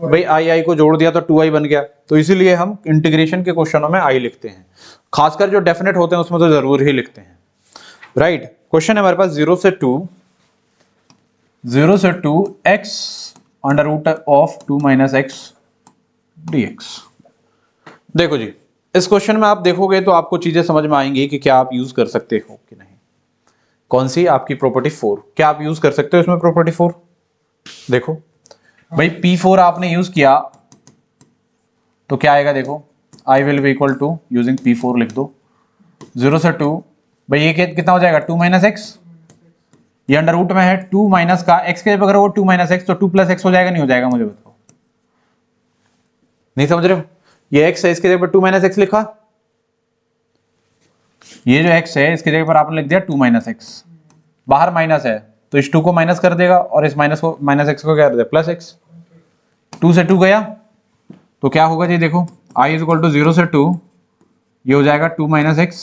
भाई i को जोड़ दिया तो 2i बन गया, तो इसीलिए हम इंटीग्रेशन के क्वेश्चनों में i लिखते हैं, खासकर जो डेफिनेट होते हैं उसमें तो जरूर ही लिखते हैं, राइट। क्वेश्चन है हमारे पास 0 से 2 x under root of 2 minus X dx। देखो जी, इस क्वेश्चन में आप देखोगे तो आपको चीजें समझ में आएंगी कि क्या आप यूज कर सकते हो कि नहीं। कौन सी आपकी प्रॉपर्टी 4, क्या आप यूज कर सकते हो इसमें प्रॉपर्टी 4। देखो भाई P4 आपने यूज किया तो क्या आएगा, देखो I will be equal to using P4 लिख दो, 0 से 2, भाई ये कितना हो जाएगा 2 माइनस एक्स, ये अंडर रूट में है 2 माइनस का x के जगह अगर वो 2 माइनस एक्स तो 2 प्लस एक्स हो जाएगा, नहीं हो जाएगा, मुझे बताओ। नहीं समझ रहे हो, ये x है इसके जगह पर 2 माइनस एक्स लिखा, ये जो x है इसके जगह पर आपने लिख दिया 2 माइनस एक्स, बाहर माइनस है तो इस 2 को माइनस कर देगा और इस माइनस को माइनस एक्स को क्या कर देगा प्लस एक्स, 2 से 2 गया तो क्या होगा जी, देखो i इज इक्वल टू 0 से 2, ये हो जाएगा 2 minus X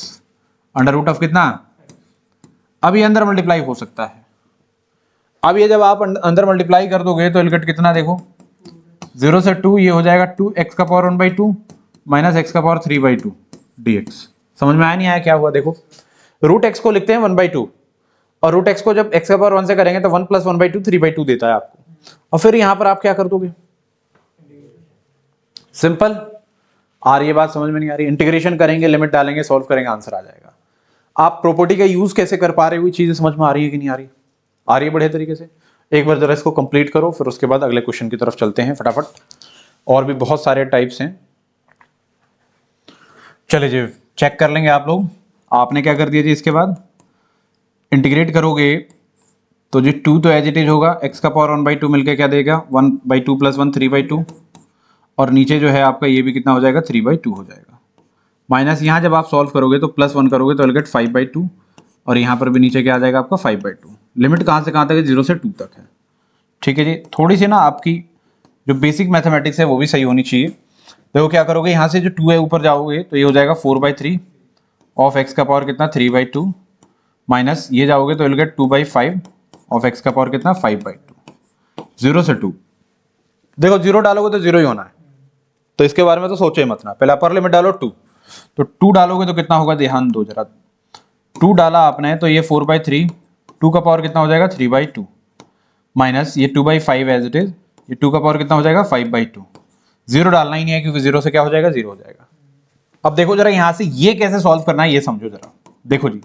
under root of कितना, अब ये अंदर मल्टीप्लाई हो सकता है, अब ये जब आप अंदर मल्टीप्लाई कर दोगे तो इलकट कितना देखो 0 से 2, ये हो जाएगा 2x का पावर 1/2 माइनस x का पावर 3/2 dx। समझ में आया नहीं आया क्या हुआ, देखो रूट x को लिखते हैं 1/2 और रूट x को जब x का पावर 1 से करेंगे तो 1 प्लस 1/2 3/2 देता है आपको, और फिर यहां पर आप क्या कर दोगे, सिंपल। आ रही है बात समझ में, नहीं आ रही, इंटीग्रेशन करेंगे, लिमिट डालेंगे, सॉल्व करेंगे, आंसर आ जाएगा। आप प्रॉपर्टी का यूज कैसे कर पा रहे हो, चीजें समझ में आ रही है कि नहीं आ रही, आ रही है बढ़िया तरीके से। एक बार जरा इसको कंप्लीट करो, फिर उसके बाद अगले क्वेश्चन की तरफ चलते हैं फटाफट, और भी बहुत सारे टाइप्स हैं। चले जी चेक कर लेंगे आप लोग। आपने क्या कर दिया जी, इसके बाद इंटीग्रेट करोगे तो जी 2 तो एज इट इज होगा, x का पावर 1/2 मिलकर क्या देगा 1/2 प्लस 1 3/2, और नीचे जो है आपका ये भी कितना हो जाएगा 3/2 हो जाएगा, माइनस यहाँ जब आप सॉल्व करोगे तो प्लस 1 करोगे तो विल गेट 5/2, और यहाँ पर भी नीचे क्या आ जाएगा आपका 5/2। लिमिट कहाँ से कहाँ तक है, 0 से 2 तक है। ठीक है जी, थोड़ी सी ना आपकी जो बेसिक मैथमेटिक्स है वो भी सही होनी चाहिए। देखो क्या करोगे, यहाँ से जो 2 है ऊपर जाओगे तो ये हो जाएगा 4/3 ऑफ x का पावर कितना 3/2, माइनस ये जाओगे तो विल गेट 2/5 ऑफ x का पावर कितना 5/2, 0 से 2। देखो 0 डालोगे तो 0 ही होना है, तो इसके बारे में तो सोचो ही मत ना, पहले अपर लिमिट डालो 2, तो 2 डालोगे तो कितना होगा, ध्यान दो जरा, 2 डाला आपने तो ये 4/3, 2 का पावर कितना हो जाएगा 3/2, माइनस ये 2/5 एज इट इज, ये 2 का पावर कितना हो जाएगा 5/2, 0 डालना ही नहीं है क्योंकि 0 से क्या हो जाएगा 0 हो जाएगा। अब देखो जरा यहां से ये कैसे सॉल्व करना है ये समझो जरा, देखो जी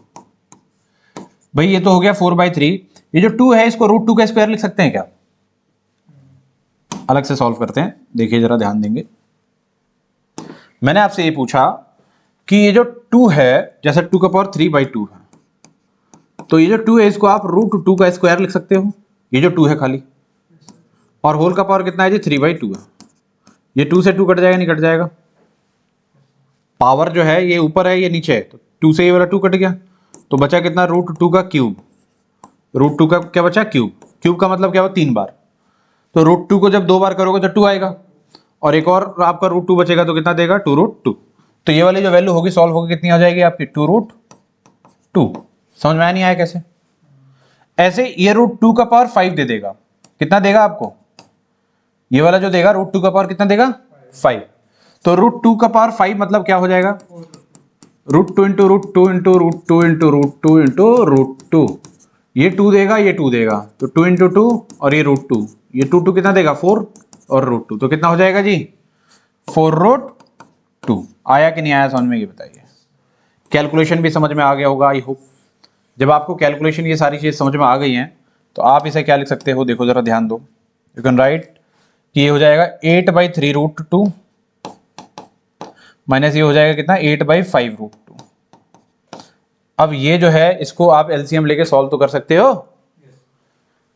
भाई ये तो हो गया 4/3, ये जो 2 है इसको √2 का स्क्वायर लिख सकते हैं क्या, अलग से सॉल्व करते हैं, देखिए जरा ध्यान देंगे। मैंने आपसे ये पूछा कि ये जो 2 है, जैसे 2 का पावर 3/2 है, तो ये जो 2 है इसको आप √2 का स्क्वायर लिख सकते हो, ये जो 2 है खाली, और होल का पावर कितना है जी 3/2 है, ये 2 से 2 कट जाएगा, नहीं कट जाएगा, पावर जो है ये ऊपर है ये नीचे है, तो 2 से ये वाला 2 कट गया, तो बचा कितना √2 का क्यूब, √2 का क्या बचा क्यूब, क्यूब का मतलब क्या हुआ 3 बार, तो √2 को जब 2 बार करोगे तो 2 आएगा, और एक और आपका √2 बचेगा तो कितना देगा 2√2, तो ये वाली जो वैल्यू होगी सॉल्व होगी कितनी आ जाएगी आपकी 2√2। समझ में आया नहीं आया कैसे, ऐसे ये √2 का पावर 5 दे देगा, कितना देगा आपको, ये वाला जो देगा √2 का पावर कितना देगा 5, तो √2 का पावर 5 मतलब क्या हो जाएगा √2 इंटू √2 इंटू √2 इंटू √2 इंटू √2, ये 2 देगा ये 2 देगा, तो 2 इंटू 2 और ये √2, ये 2 कितना देगा 4 और √2, तो कितना हो जाएगा जी 4√2। आया कि नहीं आया समझ में, ये बताइए। कैलकुलेशन भी समझ में आ गया होगा आई होप। जब आपको कैलकुलेशन ये सारी चीज समझ में आ गई हैं तो आप इसे क्या लिख सकते हो, देखो जरा ध्यान दो, यू कैन राइट कि ये हो जाएगा 8/3√2 माइनस ये हो जाएगा कितना 8/5√2। अब ये जो है इसको आप एलसीएम लेके सॉल्व तो कर सकते हो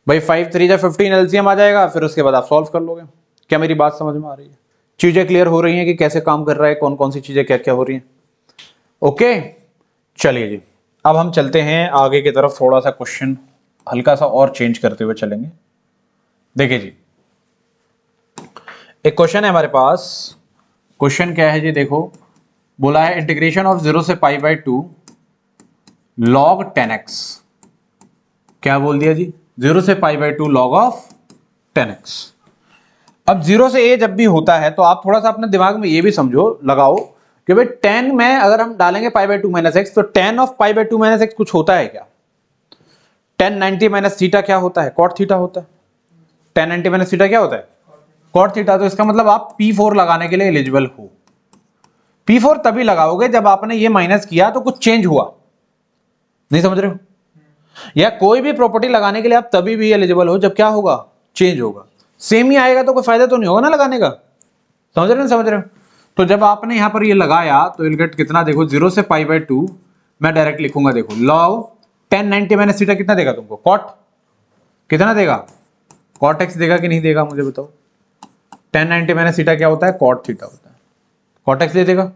भाई, 5 3 15 एलसीएम आ जाएगा, फिर उसके बाद आप सॉल्व कर लोगे। क्या मेरी बात समझ में आ रही है, चीजें क्लियर हो रही हैं कि कैसे काम कर रहा है, कौन कौन सी चीजें क्या क्या हो रही हैं। ओके चलिए जी, अब हम चलते हैं आगे की तरफ, थोड़ा सा क्वेश्चन हल्का सा और चेंज करते हुए चलेंगे। देखिए जी एक क्वेश्चन है हमारे पास, क्वेश्चन क्या है जी, देखो बोला है इंटीग्रेशन ऑफ 0 से π/2 log 10x, क्या बोल दिया जी 0 से π/2 log ऑफ 10x। अब 0 से a जब भी होता है तो आप थोड़ा सा अपने दिमाग में ये भी समझो लगाओ कि भाई 10 में अगर हम डालेंगे π/2 माइनस एक्स तो 10 ऑफ π/2 माइनस एक्स कुछ होता है क्या, 10 90 माइनस थीटा क्या होता है cot थीटा होता है, 10 90 माइनस थीटा क्या होता है cot थीटा, तो इसका मतलब आप P4 लगाने के लिए एलिजिबल हो। P4 तभी लगाओगे जब आपने ये माइनस किया तो कुछ चेंज हुआ, नहीं समझ रहे हो, या कोई भी प्रॉपर्टी लगाने के लिए आप तभी भी एलिजिबल हो जब क्या होगा चेंज होगा, सेम ही आएगा तो कोई फायदा तो नहीं होगा ना लगाने का, समझ रहे हो समझ रहे हो। तो जब आपने यहां पर ये लगाया तो विल गेट कितना, देखो 0 से पाई बाय 2 मैं डायरेक्ट लिखूंगा, देखो log tan 90 माइनस थीटा कितना देगा तुमको, कॉट कितना देगा, कॉट एक्स देगा कि नहीं देगा मुझे बताओ। tan 90 माइनस थीटा क्या होता है, कॉट थीटा होता है, कॉट एक्स दे देगा।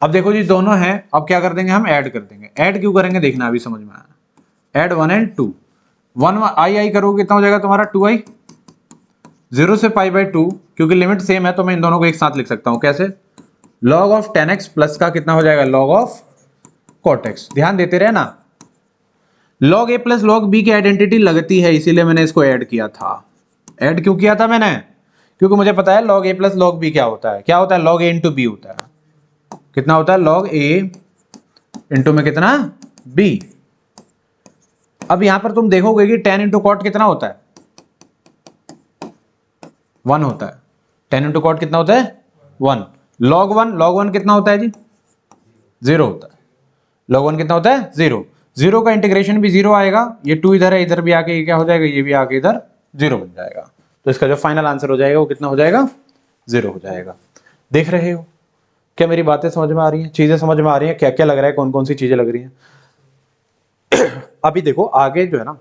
अब देखो जी दोनों हैं, अब क्या कर देंगे हम, ऐड कर देंगे। ऐड क्यों करेंगे देखना, अभी समझ में आया। ऐड 1 एंड 2, 1 आई करोगे कितना हो जाएगा तुम्हारा 2i, 0 से पाई बाय 2, क्योंकि लिमिट सेम है तो मैं इन दोनों को एक साथ लिख सकता हूं, कैसे, log of tan x plus का कितना हो जाएगा, log ऑफ cot x। ध्यान देते रहे ना, log a plus log b की आइडेंटिटी लगती है, इसीलिए मैंने इसको ऐड किया था। ऐड क्यों किया था मैंने, क्योंकि मुझे पता है log a plus log b क्या होता है, क्या होता है, log a इंटू b होता है। कितना होता है, log a इंटू में कितना b। अब यहां पर तुम देखोगे कि tan इंटू कॉट कितना होता है, 1 होता है। tan इंटू कॉट कितना होता है, 1। log 1 कितना होता है जी, 0 होता है। log 1 कितना होता है, 0। 0 का इंटीग्रेशन भी 0 आएगा, ये 2 इधर है, इधर भी आके ये क्या हो जाएगा, ये भी आके इधर 0 बन जाएगा। तो इसका जो फाइनल आंसर हो जाएगा वो कितना हो जाएगा, 0 हो जाएगा। देख रहे हो क्या मेरी बातें समझ में आ रही हैं, चीजें समझ में आ रही हैं, क्या क्या लग रहा है, कौन कौन सी चीजें लग रही हैं। अभी देखो आगे जो है ना,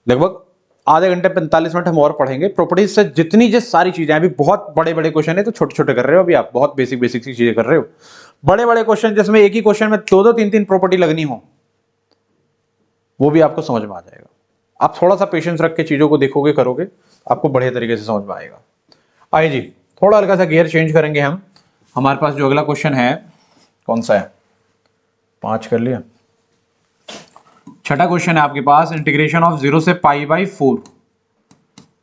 लगभग आधे घंटे 45 मिनट हम और पढ़ेंगे प्रॉपर्टीज से जितनी जो सारी चीजें। अभी बहुत बड़े बड़े क्वेश्चन है तो छोटे छोटे कर रहे हो, अभी आप बहुत बेसिक बेसिक सी चीजें कर रहे हो। बड़े बड़े क्वेश्चन जिसमें एक ही क्वेश्चन में 2-2 3-3 प्रॉपर्टी लगनी हो, वो भी आपको समझ में आ जाएगा। आप थोड़ा सा पेशेंस रख के चीजों को देखोगे, करोगे, आपको बढ़िया तरीके से समझ में आएगा। आइए जी, थोड़ा हल्का सा गियर चेंज करेंगे हम। हमारे पास जो अगला क्वेश्चन है कौन सा है, 5 कर लिया। छठा क्वेश्चन है आपके पास, इंटीग्रेशन ऑफ 0 से पाई by 4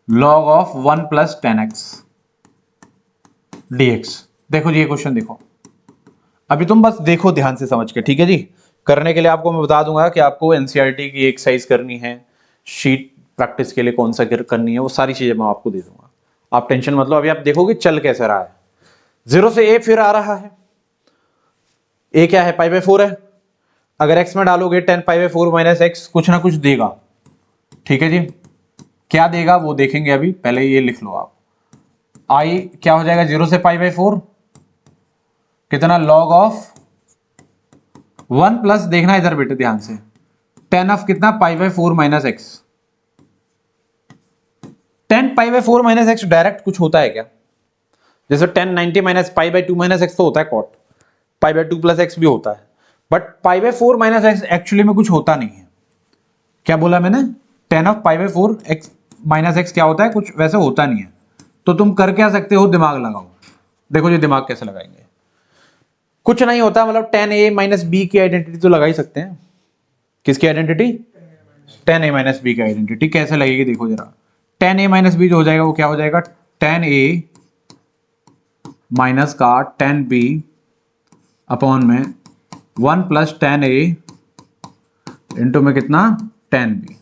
log of 1 plus tan x dx। देखो जी ये क्वेश्चन देखो, अभी तुम बस देखो ध्यान से समझ के, ठीक है जी। करने के लिए आपको मैं बता दूंगा कि आपको एनसीईआरटी की एक्सरसाइज करनी है, शीट प्रैक्टिस के लिए कौन सा करनी है, वो सारी चीजें मैं आपको दे दूंगा, आप टेंशन मत लो। अभी आप देखोगे चल कैसे रहा है, 0 से a फिर आ रहा है, a क्या है, पाई बाई 4 है। अगर x में डालोगे tan pi by 4 minus x कुछ ना कुछ देगा, ठीक है जी। क्या देगा वो देखेंगे, अभी पहले ये लिख लो आप। i क्या हो जाएगा, 0 से पाई बाई 4 कितना, log ऑफ 1 प्लस, देखना इधर बेटे ध्यान से, tan ऑफ कितना, pi by 4 minus X. tan pi by 4 minus X direct कुछ होता है क्या, जैसे tan 90 minus pi by 2 minus X तो होता है cot, pi by 2 plus X भी होता है, but pi by 4 minus X actually में कुछ होता नहीं है। क्या बोला मैंने, tan of pi by 4 X minus x क्या होता है, कुछ वैसे होता नहीं है। तो तुम कर क्या सकते हो, दिमाग लगाओ। देखो जी दिमाग कैसे लगाएंगे, कुछ नहीं होता, मतलब tan a माइनस बी की आइडेंटिटी तो लगा ही सकते हैं। किसकी identity, tan a minus B की आइडेंटिटी कैसे लगेगी, देखो जरा। tan a माइनस बी जो हो जाएगा वो क्या हो जाएगा, tan a माइनस का tan b अपॉन में 1 प्लस tan a इंटू में कितना, tan b।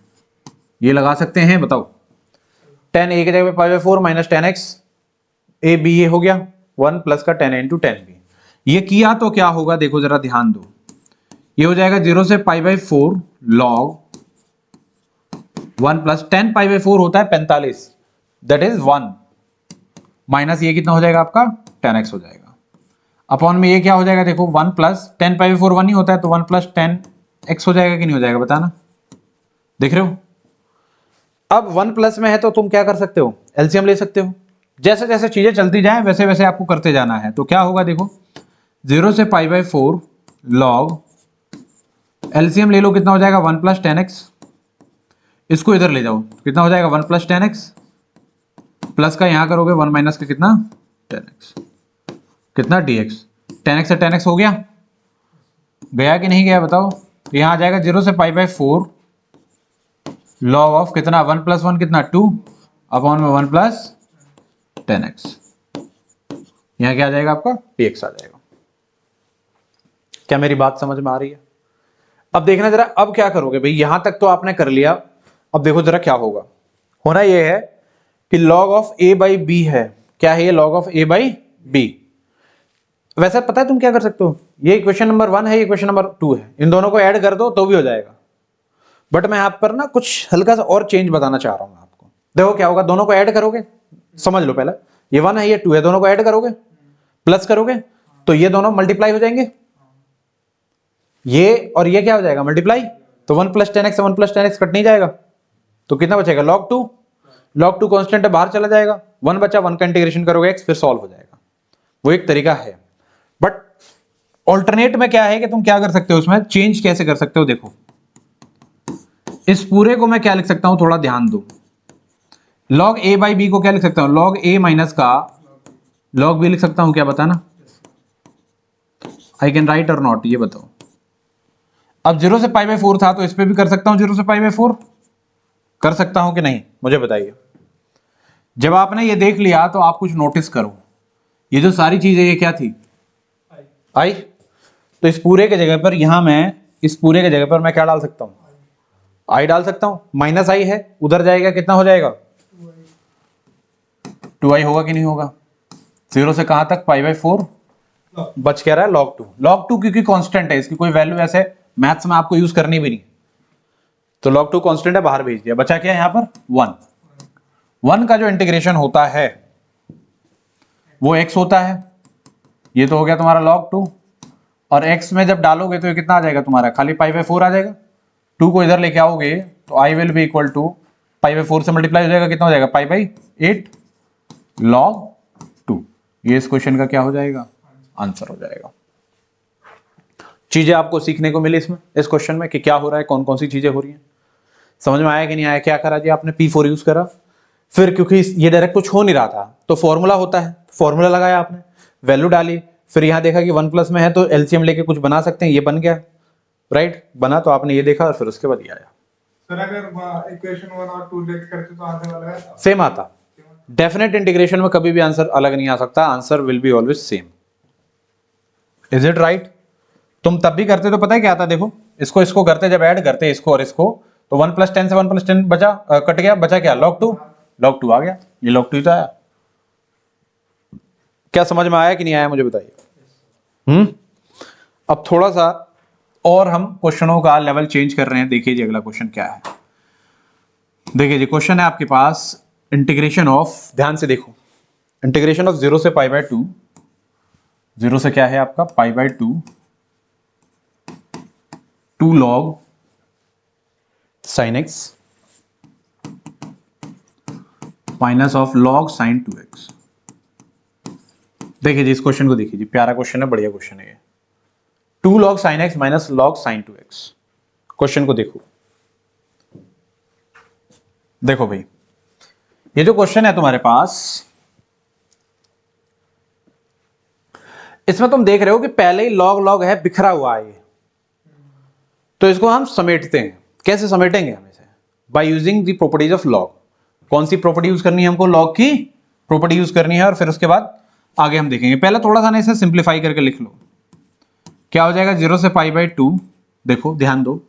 ये लगा सकते हैं, बताओ। tan a की जगह पे पाई by 4 minus tan x, a b ये हो गया 1 प्लस का tan a into tan b। ये किया तो क्या होगा, देखो जरा ध्यान दो, ये हो जाएगा 0 से पाई by 4 log 1 plus tan pi by 4 होता है 45, दैट इज 1 माइनस ये कितना हो जाएगा आपका, tan x हो जाएगा, अपॉन में ये क्या हो जाएगा, देखो 1 प्लस tan पाई बाई 4 1 ही होता है, तो 1 प्लस tan x हो जाएगा कि नहीं हो जाएगा, बताना। देख रहे हो, अब 1 प्लस में है तो तुम क्या कर सकते हो, एलसीएम ले सकते हो। जैसे जैसे चीजें चलती जाए वैसे वैसे आपको करते जाना है। तो क्या होगा देखो, 0 से पाई बाई 4 log, एलसीएम ले लो, कितना हो जाएगा 1 प्लस tan x, इसको इधर ले जाओ, कितना हो जाएगा 1 प्लस tan x, प्लस का यहां करोगे 1 माइनस का कितना tan x, कितना dx, tan x से tan x हो गया, गया कि नहीं गया बताओ। यहां आ जाएगा 0 से पाई बाई 4 log ऑफ कितना 1 प्लस 1 कितना 2 अपॉन में 1 प्लस tan x, यहां क्या आ जाएगा आपका dx आ जाएगा। क्या मेरी बात समझ में आ रही है। अब देखना जरा, अब क्या करोगे भाई, यहां तक तो आपने कर लिया, अब देखो जरा क्या होगा। होना यह है कि log of a by B है, क्या है ये log of a by B. वैसे पता है तुम क्या कर सकते हो, ये इक्वेशन नंबर 1 है, ये इक्वेशन नंबर 2 है, इन दोनों को ऐड कर दो तो भी हो जाएगा। बट मैं आप पर ना कुछ हल्का सा और चेंज बताना चाह रहा हूं आपको। देखो क्या होगा, दोनों को ऐड करोगे, समझ लो पहले, ये 1 है ये 2 है, दोनों को ऐड करोगे, प्लस करोगे तो ये दोनों मल्टीप्लाई हो जाएंगे, ये और ये क्या हो जाएगा मल्टीप्लाई, तो 1 + 10x 1 + 10x कट नहीं जाएगा, तो कितना बचेगा log 2, log 2 कांस्टेंट है बाहर चला जाएगा, 1 बचा, 1 का इंटीग्रेशन करोगे x फिर सॉल्व हो जाएगा। वो एक तरीका है, बट ऑल्टरनेट में क्या है कि तुम क्या कर सकते हो, उसमें चेंज कैसे कर सकते हो। देखो इस पूरे को मैं क्या लिख सकता हूं, थोड़ा ध्यान दो, log a/b को क्या लिख सकता हूं, log a माइनस का log b लिख सकता हूं, क्या बताना, आई कैन राइट और नॉट, ये बताओ। अब 0 से π/4 था तो इस पे भी कर सकता हूं 0 से π/4, कर सकता हूं कि नहीं मुझे बताइए। जब आपने ये देख लिया तो आप कुछ नोटिस करो, ये जो सारी चीजें ये क्या थी, आई, तो इस पूरे के जगह पर यहां मैं इस पूरे के जगह पर मैं क्या डाल सकता हूं, आई डाल सकता हूं, माइनस आई है उधर जाएगा कितना हो जाएगा 2i होगा कि नहीं होगा, 0 से कहां तक π/4, बच क्या रहा है log 2, log 2 क्योंकि कांस्टेंट है, इसकी कोई वैल्यू ऐसे मैथ्स में आपको यूज करनी भी नहीं, तो log 2 कांस्टेंट है बाहर भेज दिया, बचा क्या यहां पर 1 का जो इंटीग्रेशन होता है वो x होता है, ये तो हो गया तुम्हारा log 2, और x में जब डालोगे तो ये कितना आ जाएगा तुम्हारा, खाली π/4 आ जाएगा, 2 को इधर लेके आओगे तो i will be equal to π/4 से मल्टीप्लाई हो जाएगा, कितना हो जाएगा π/8 log 2, ये इस क्वेश्चन का क्या हो जाएगा आंसर हो जाएगा। चीजें आपको सीखने को मिली इसमें, इस क्वेश्चन में कि क्या हो रहा है, कौन कौन सी चीजें हो रही हैं, समझ में आया कि नहीं आया। क्या करा जी आपने, P4 यूज करा, फिर क्योंकि ये डायरेक्ट कुछ हो नहीं रहा था तो फॉर्मूला होता है, फॉर्मूला लगाया आपने, वैल्यू डाली, फिर यहां देखा कि 1 प्लस में है तो एलसीएम लेके कुछ बना सकते हैं, ये बन गया, राइट बना, तो आपने ये देखा और फिर उसके बाद ये आया। सर अगर इक्वेशन 1 और 2 लेट करते तो आने वाला है सेम आता, डेफिनेट इंटीग्रेशन में कभी भी आंसर अलग नहीं आ सकता, answer will be always same, is it right. तुम तब भी करते तो पता है क्या आता, देखो इसको इसको करते, जब ऐड करते इसको और इसको, तो 1 + 10 से 1 + 10 बचा, कट गया, बचा क्या log 2 आ गया, ये log 2 तो आया। क्या समझ में आया कि नहीं आया मुझे बताइए। अब थोड़ा सा और हम क्वेश्चनों का लेवल चेंज कर रहे हैं, देखिए जी अगला क्वेश्चन क्या है। देखिए जी क्वेश्चन है आपके पास इंटीग्रेशन ऑफ, ध्यान से देखो, इंटीग्रेशन ऑफ 0 से π/2, 0 से क्या है आपका π/2 2 log sin x minus of log sin 2x। देखिए जी इस क्वेश्चन को देखिए जी, प्यारा क्वेश्चन है, बढ़िया क्वेश्चन है ये, 2 log sin x minus log sin 2x। Question को देखो, देखो भाई ये जो क्वेश्चन है तुम्हारे पास, इसमें तुम देख रहे हो कि पहले ही लॉग लॉग है, बिखरा हुआ है ये, तो इसको हम समेटते हैं, कैसे समेटेंगे हम इसे, by using the properties of log. कौन सी प्रॉपर्टी यूज करनी है हमको, लॉग की प्रॉपर्टी यूज करनी है, और फिर उसके बाद आगे हम देखेंगे। पहले थोड़ा सा ना इसे सिंप्लीफाई करके लिख लो, क्या हो जाएगा 0 से π/2, देखो ध्यान दो,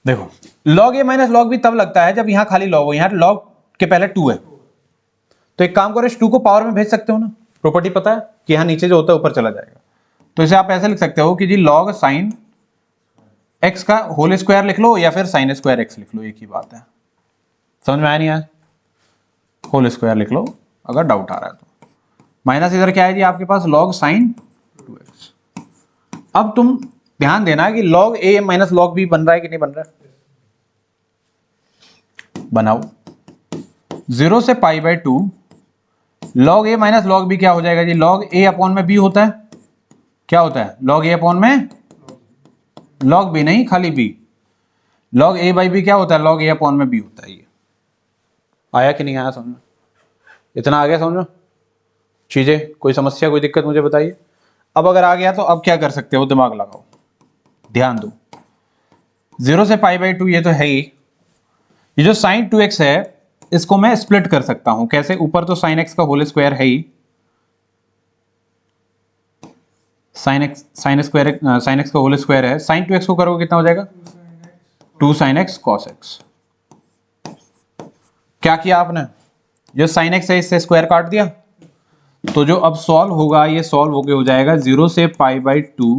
देखो log a minus log b तब लगता है जब यहां खाली log हो, यहां log के पहले 2 है, तो एक काम करो इस 2 को पावर में भेज सकते हो ना, प्रॉपर्टी पता है कि यहां नीचे जो होता है ऊपर चला जाएगा, तो इसे आप ऐसे लिख सकते हो कि जी log sin x का होल स्क्वायर लिख लो या फिर sin स्क्वायर x लिख लो, एक ही बात है, समझ में आया नहीं आया, होल स्क्वायर लिख लो अगर डाउट आ रहा है तो, माइनस इधर क्या है जी आपके पास log sin 2x। अब तुम ध्यान देना कि log a minus log b बन रहा है कि नहीं बन रहा है, बनाओ, 0 से π/2 log a minus log b क्या हो जाएगा जी, log a अपॉन में b होता है, क्या होता है log a अपॉन में log b नहीं खाली b, log a/b क्या होता है log a अपॉन में b होता है। ये आया कि नहीं आया समझ, इतना आ गया समझ में चीजें, कोई समस्या कोई दिक्कत मुझे बताइए। अब अगर आ गया तो अब क्या कर सकते हो, दिमाग लगाओ, ध्यान दो, 0 से π/2 ये तो है ही, ये जो sin 2x है इसको मैं स्प्लिट कर सकता हूं, कैसे, ऊपर तो sin x का होल स्क्वायर है ही, sin x का होल स्क्वायर है, sin 2x को करोगे कितना हो जाएगा 2 sin x cos x। क्या किया आपने, जो sin x है इससे स्क्वायर काट दिया, तो जो अब सॉल्व होगा ये सॉल्व होके हो जाएगा 0 से π/2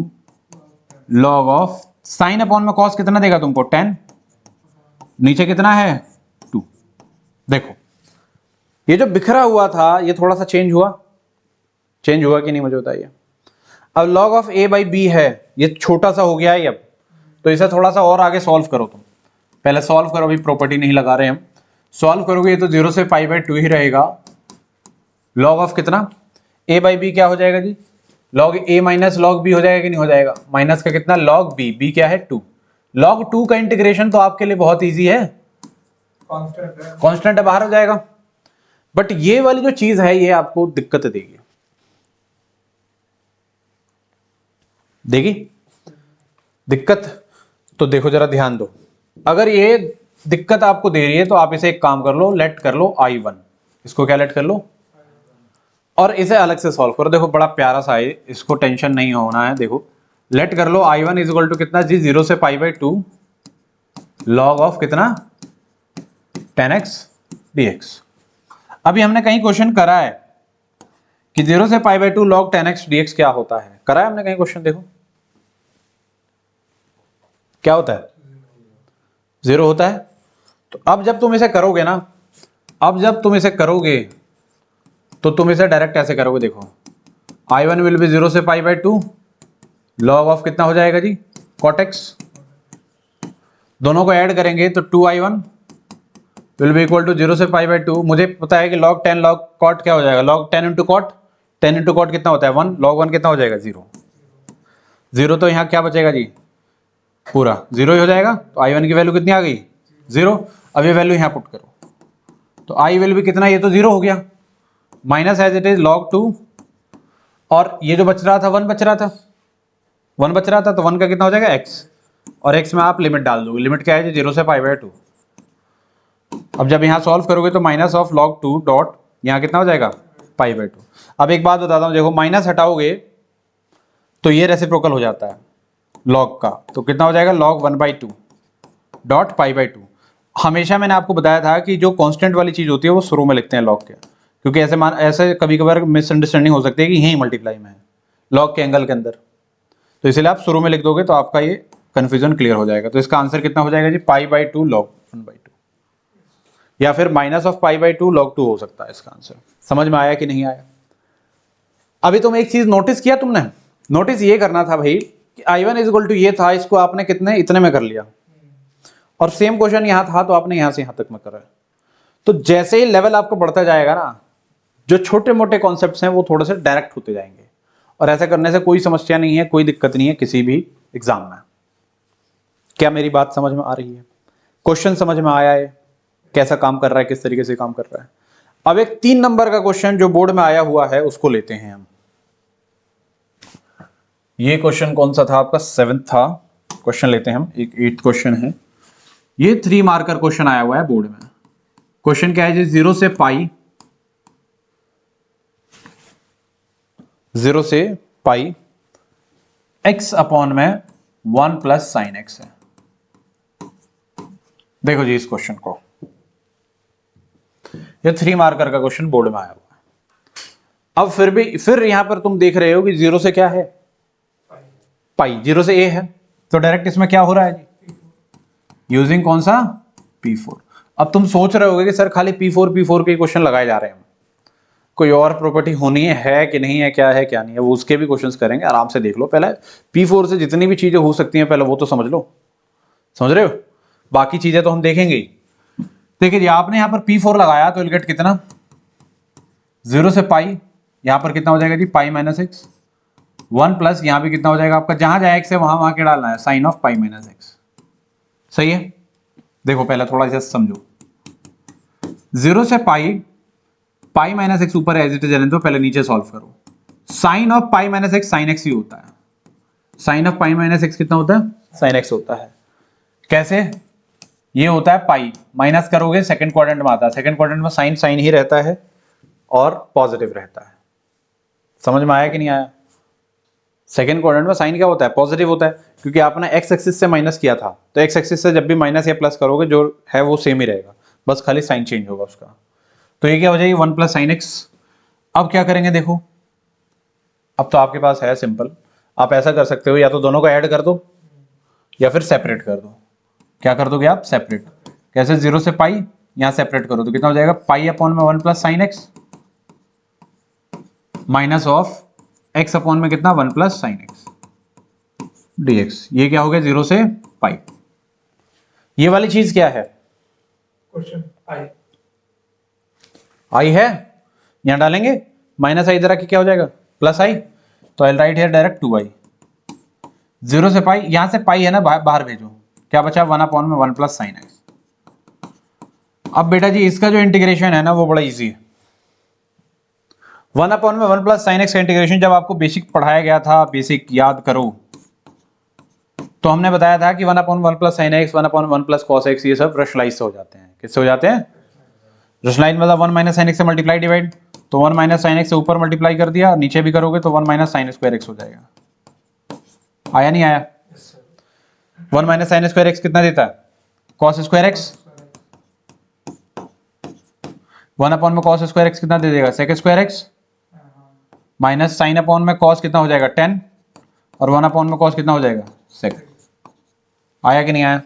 log ऑफ साइन अपॉन में कॉस कितना देगा तुमको 10, नीचे कितना है 2। देखो ये जो बिखरा हुआ था ये थोड़ा सा चेंज हुआ, चेंज हुआ कि नहीं मुझे बताइए। अब log of a by B है, ये छोटा सा हो गया है अब, तो इसे थोड़ा सा और आगे सॉल्व करो तुम। पहले सॉल्व करो, अभी प्रॉपर्टी नहीं लगा रहे हम। सॉल्व करोगे ये तो 0 से पाई बाई 2 ही रहेगा। log ऑफ कितना a बाई बी क्या हो जाएगा जी, log a minus log b हो जाएगा कि नहीं हो जाएगा। माइनस का कितना log b क्या है 2। log 2 का इंटीग्रेशन तो आपके लिए बहुत ईजी है, कांस्टेंट है बाहर हो जाएगा। बट ये वाली जो चीज है ये आपको दिक्कत देगी, दिक्कत। तो देखो जरा ध्यान दो, अगर ये दिक्कत आपको दे रही है तो आप इसे एक काम कर लो, लेट कर लो I1, इसको क्या लेट कर लो और इसे अलग से सॉल्व करो। देखो बड़ा प्यारा सा है, इसको टेंशन नहीं होना है। देखो लेट कर लो I1 इज इक्वल टू कितना जी, 0 से पाई बाई 2 log ऑफ कितना 10x dx। अभी हमने कहीं क्वेश्चन करा है कि 0 से पाई बाई 2 log 10x dx क्या होता है, करा है हमने कहीं क्वेश्चन। देखो क्या होता है, 0 होता है। तो अब जब तुम इसे करोगे ना, अब जब तुम इसे करोगे तो तुम इसे डायरेक्ट ऐसे करोगे। देखो I1 विल बी 0 से पाई बाई 2 log ऑफ कितना हो जाएगा जी cot x, दोनों को ऐड करेंगे तो 2I1 will be equal to 0 से पाई बाई 2। मुझे पता है कि log 10 log cot क्या हो जाएगा, log 10 into cot, 10 into cot कितना होता है 1, log 1 कितना हो जाएगा 0। तो यहाँ क्या बचेगा जी, पूरा 0 ही हो जाएगा। तो I1 की वैल्यू कितनी आ गई 0। अब ये वैल्यू यहाँ पुट करो तो I विल भी कितना, ये तो 0 हो गया, minus as it is log 2, और ये जो बच रहा था 1 बच रहा था, 1 बच रहा था तो 1 का कितना हो जाएगा x, और x में आप लिमिट डाल दोगे। लिमिट क्या है जी 0 से पाई बाई 2। अब जब यहाँ सॉल्व करोगे तो माइनस ऑफ log 2 डॉट यहाँ कितना हो जाएगा पाई बाई 2। अब एक बात बताता हूँ, देखो माइनस हटाओगे तो ये रेसिप्रोकल हो जाता है log का, तो कितना हो जाएगा log 1/2 डॉट पाई बाई 2। हमेशा मैंने आपको बताया था कि जो कांस्टेंट वाली चीज होती है वो शुरू में लिखते हैं log के, क्योंकि ऐसे कभी कभार मिसअंडरस्टैंडिंग हो सकती है कि यही मल्टीप्लाई में है log के एंगल के अंदर, तो इसलिए आप शुरू में लिख दोगे तो आपका ये कंफ्यूजन क्लियर हो जाएगा। तो इसका आंसर कितना हो जाएगा जी पाई बाई 2 log 1/2, या फिर minus of pi by 2 log 2 हो सकता है इसका आंसर। समझ में आया कि नहीं आया। अभी तुम एक चीज नोटिस किया तुमने, नोटिस ये करना था भाई कि I1 इज इक्वल टू ये था, इसको आपने कितने इतने में कर लिया, और सेम क्वेश्चन यहां था तो आपने यहां से यहां तक में करा। तो जैसे ही लेवल आपको बढ़ता जाएगा ना, जो छोटे मोटे कॉन्सेप्ट्स हैं वो थोड़े से डायरेक्ट होते जाएंगे, और ऐसा करने से कोई समस्या नहीं है, कोई दिक्कत नहीं है किसी भी एग्जाम में। क्या मेरी बात समझ में आ रही है, क्वेश्चन समझ में आया है, कैसा काम कर रहा है, किस तरीके से काम कर रहा है। अब एक 3 नंबर का क्वेश्चन जो बोर्ड में आया हुआ है उसको लेते हैं हम। ये क्वेश्चन कौन सा था आपका, 7th था क्वेश्चन, लेते हैं हम। एक 8th क्वेश्चन है, ये 3 मार्कर क्वेश्चन आया हुआ है बोर्ड में। क्वेश्चन क्या है जी, 0 से पाई, 0 से पाई x अपॉन में 1 प्लस साइन एक्स है। देखो जी इस क्वेश्चन को, ये 3 मार्कर का क्वेश्चन बोर्ड में आया हुआ है। अब फिर यहां पर तुम देख रहे हो कि 0 से क्या है पाई, 0 से a है, तो डायरेक्ट इसमें क्या हो रहा है जी, यूजिंग कौन सा P4। अब तुम सोच रहे होगे कि सर खाली P4 के क्वेश्चन लगाए जा रहे हैं, कोई और प्रॉपर्टी होनी है कि नहीं है, क्या है क्या नहीं है, वो उसके भी क्वेश्चंस करेंगे, आराम से देख लो। पहले P4 से जितनी भी चीजें हो सकती हैं पहले वो तो समझ लो, समझ रहे हो, बाकी चीजें तो हम देखेंगे ही। देखिए जी आपने यहां पर P4 लगाया तो विल गेट कितना, 0 से पाई, यहां पर कितना हो जाएगा जी पाई माइनस एक्स, 1 प्लस यहां भी कितना हो जाएगा आपका, जहां जाए एक्स है वहां क्या डालना है, sine of pi minus x. सही है। देखो पहले थोड़ा सा समझो, 0 से पाई माइनस एक्स ऊपर एज इट इज रहने दो, पहले नीचे सॉल्व करो। Sine of pi minus x sine x ही होता है, sine of pi minus x कितना होता है, साइन एक्स होता है। कैसे, ये होता है पाई, माइनस करोगे सेकंड क्वाड्रेंट में आता है, सेकंड क्वाड्रेंट में साइन साइन ही रहता है और पॉजिटिव रहता है। समझ में आया कि नहीं आया। सेकंड क्वाड्रेंट में साइन क्या होता है, पॉजिटिव होता है, क्योंकि आपने एक्स एक्सिस से माइनस किया था, तो एक्स एक्सिस से जब भी माइनस या प्लस करोगे जो है वो सेम ही रहेगा, बस खाली साइन चेंज होगा उसका। तो ये क्या हो जाएगी 1 प्लस साइन एक्स। अब क्या करेंगे देखो, अब तो आपके पास है सिंपल, आप ऐसा कर सकते हो, या तो दोनों को ऐड कर दो या फिर सेपरेट कर दो। क्या कर दोगे आप, सेपरेट। कैसे, 0 से पाई, यहां सेपरेट करो तो कितना हो जाएगा पाई अपॉन में 1 plus sine x, minus of x upon में कितना 1 प्लस साइन एक्स dx। ये क्या हो गया 0 से पाई। ये वाली चीज क्या है? क्वेश्चन आई आई है, यहां डालेंगे माइनस आई इधर आके क्या हो जाएगा प्लस आई, तो आई राइट हियर डायरेक्ट 2i। 0 से पाई, यहां से पाई है ना, बाहर भेजो, क्या बचा 1 अपॉन में 1 प्लस साइन एक्स। अब बेटा जी इसका जो इंटीग्रेशन है ना वो बड़ा इजी है। 1 अपॉन में 1 प्लस साइन एक्स का इंटीग्रेशन जब आपको बेसिक पढ़ाया गया था, बेसिक याद करो, तो हमने बताया था कि 1 upon 1 plus sine x, 1 upon 1 plus cos x, ये सब रेशनलाइज हो जाते हैं। किससे हो जाते हैं? रेशनलाइज मतलब 1 माइनस साइन एक्स से मल्टीप्लाई डिवाइड, तो 1 माइनस साइन एक्स से ऊपर मल्टीप्लाई कर दिया, नीचे भी करोगे तो 1 माइनस साइन स्क्वायर एक्स हो जाएगा। आया नहीं आया? 1 माइनस साइन स्क्वायर एक्स कितना देता है? Cos square X. 1 अपॉन में कॉस स्क्वायर एक्स कितना दे देगा? Sec square X minus sine upon में कॉस कितना हो जाएगा 10, और 1 अपॉन में कॉस कितना हो जाएगा सेक। आया कि नहीं आया?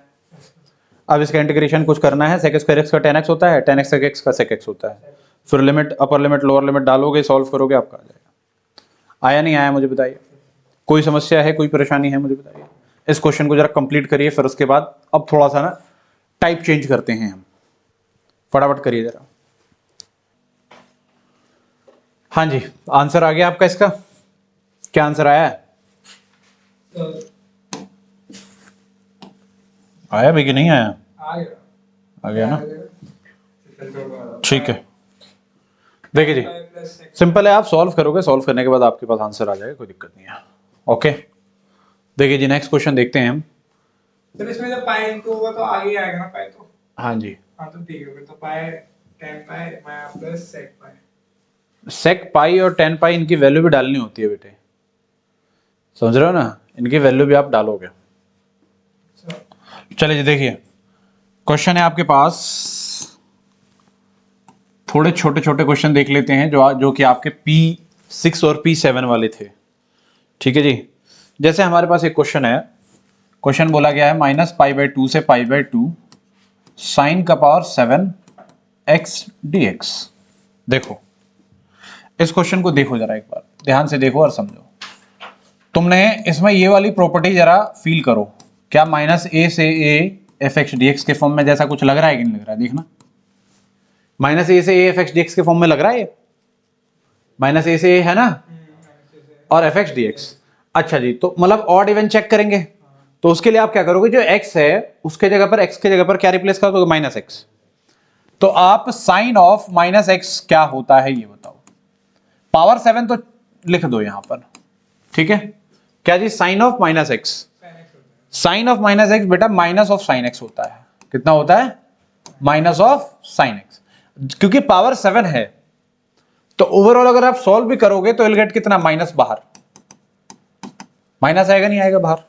अब इसका इंटीग्रेशन कुछ करना है, सेक स्क्वायर एक्स का 10x होता है, 10x सेक एक्स का सेक एक्स होता है, फिर limit upper limit lower limit डालोगे, सॉल्व करोगे, आपका आ जाएगा। आया नहीं आया मुझे बताइए? कोई समस्या है, कोई परेशानी है मुझे बताइए? इस क्वेश्चन को जरा कंप्लीट करिए, फिर उसके बाद अब थोड़ा सा ना टाइप चेंज करते हैं हम। फटाफट करिए जरा। हाँ जी, आंसर आ गया आपका इसका? क्या आंसर आया है? आया भी कि नहीं आया? आ गया ना? ठीक है, देखिए जी सिंपल है, आप सॉल्व करोगे, सॉल्व करने के बाद आपके पास आंसर आ जाएगा, कोई दिक्कत नहीं है। ओके, देखिए जी नेक्स्ट क्वेश्चन देखते हैं हम। सर इसमें जब पाई इनटू होगा तो आगे ही आएगा ना पाई तो? हाँ जी, हाँ तो ठीक है, फिर तो पाई 10 पाई माइनस प्लस सेक पाई। सेक पाई और 10 पाई इनकी वैल्यू भी डालनी होती है बेटे, समझ रहे हो ना? इनकी वैल्यू भी आप डालोगे। चलिए जी देखिए, क्वेश्चन है आपके पास, थोड़े छोटे छोटे क्वेश्चन देख लेते हैं जो कि आपके P6 और P7 वाले थे। ठीक है जी, जैसे हमारे पास एक क्वेश्चन है, क्वेश्चन बोला गया है -π/2 से π/2 साइन का पावर 7 x dx। देखो इस क्वेश्चन को देखो जरा, एक बार ध्यान से देखो और समझो। तुमने इसमें ये वाली प्रॉपर्टी जरा फील करो, क्या -a से a fx dx के फॉर्म में जैसा कुछ लग रहा है कि नहीं लग रहा है? देखना, -a से a fx dx के फॉर्म में लग रहा है, ये -a से a है ना, और fx dx। अच्छा जी, तो मतलब ऑड इवन चेक करेंगे, तो उसके लिए आप क्या करोगे, जो x है उसके जगह पर, x के जगह पर क्या रिप्लेस कर दोगे? -x। तो आप साइन ऑफ -x क्या होता है ये बताओ। पावर 7 तो लिख दो यहां पर, ठीक है? क्या जी? Sine of -x। Sine of -x बेटा माइनस ऑफ साइन x होता है। कितना होता है? Minus of sine x। क्योंकि पावर 7 है तो ओवरऑल अगर आप सॉल्व भी करोगे तो विल गेट कितना? माइनस बाहर, माइनस आएगा नहीं आएगा बाहर?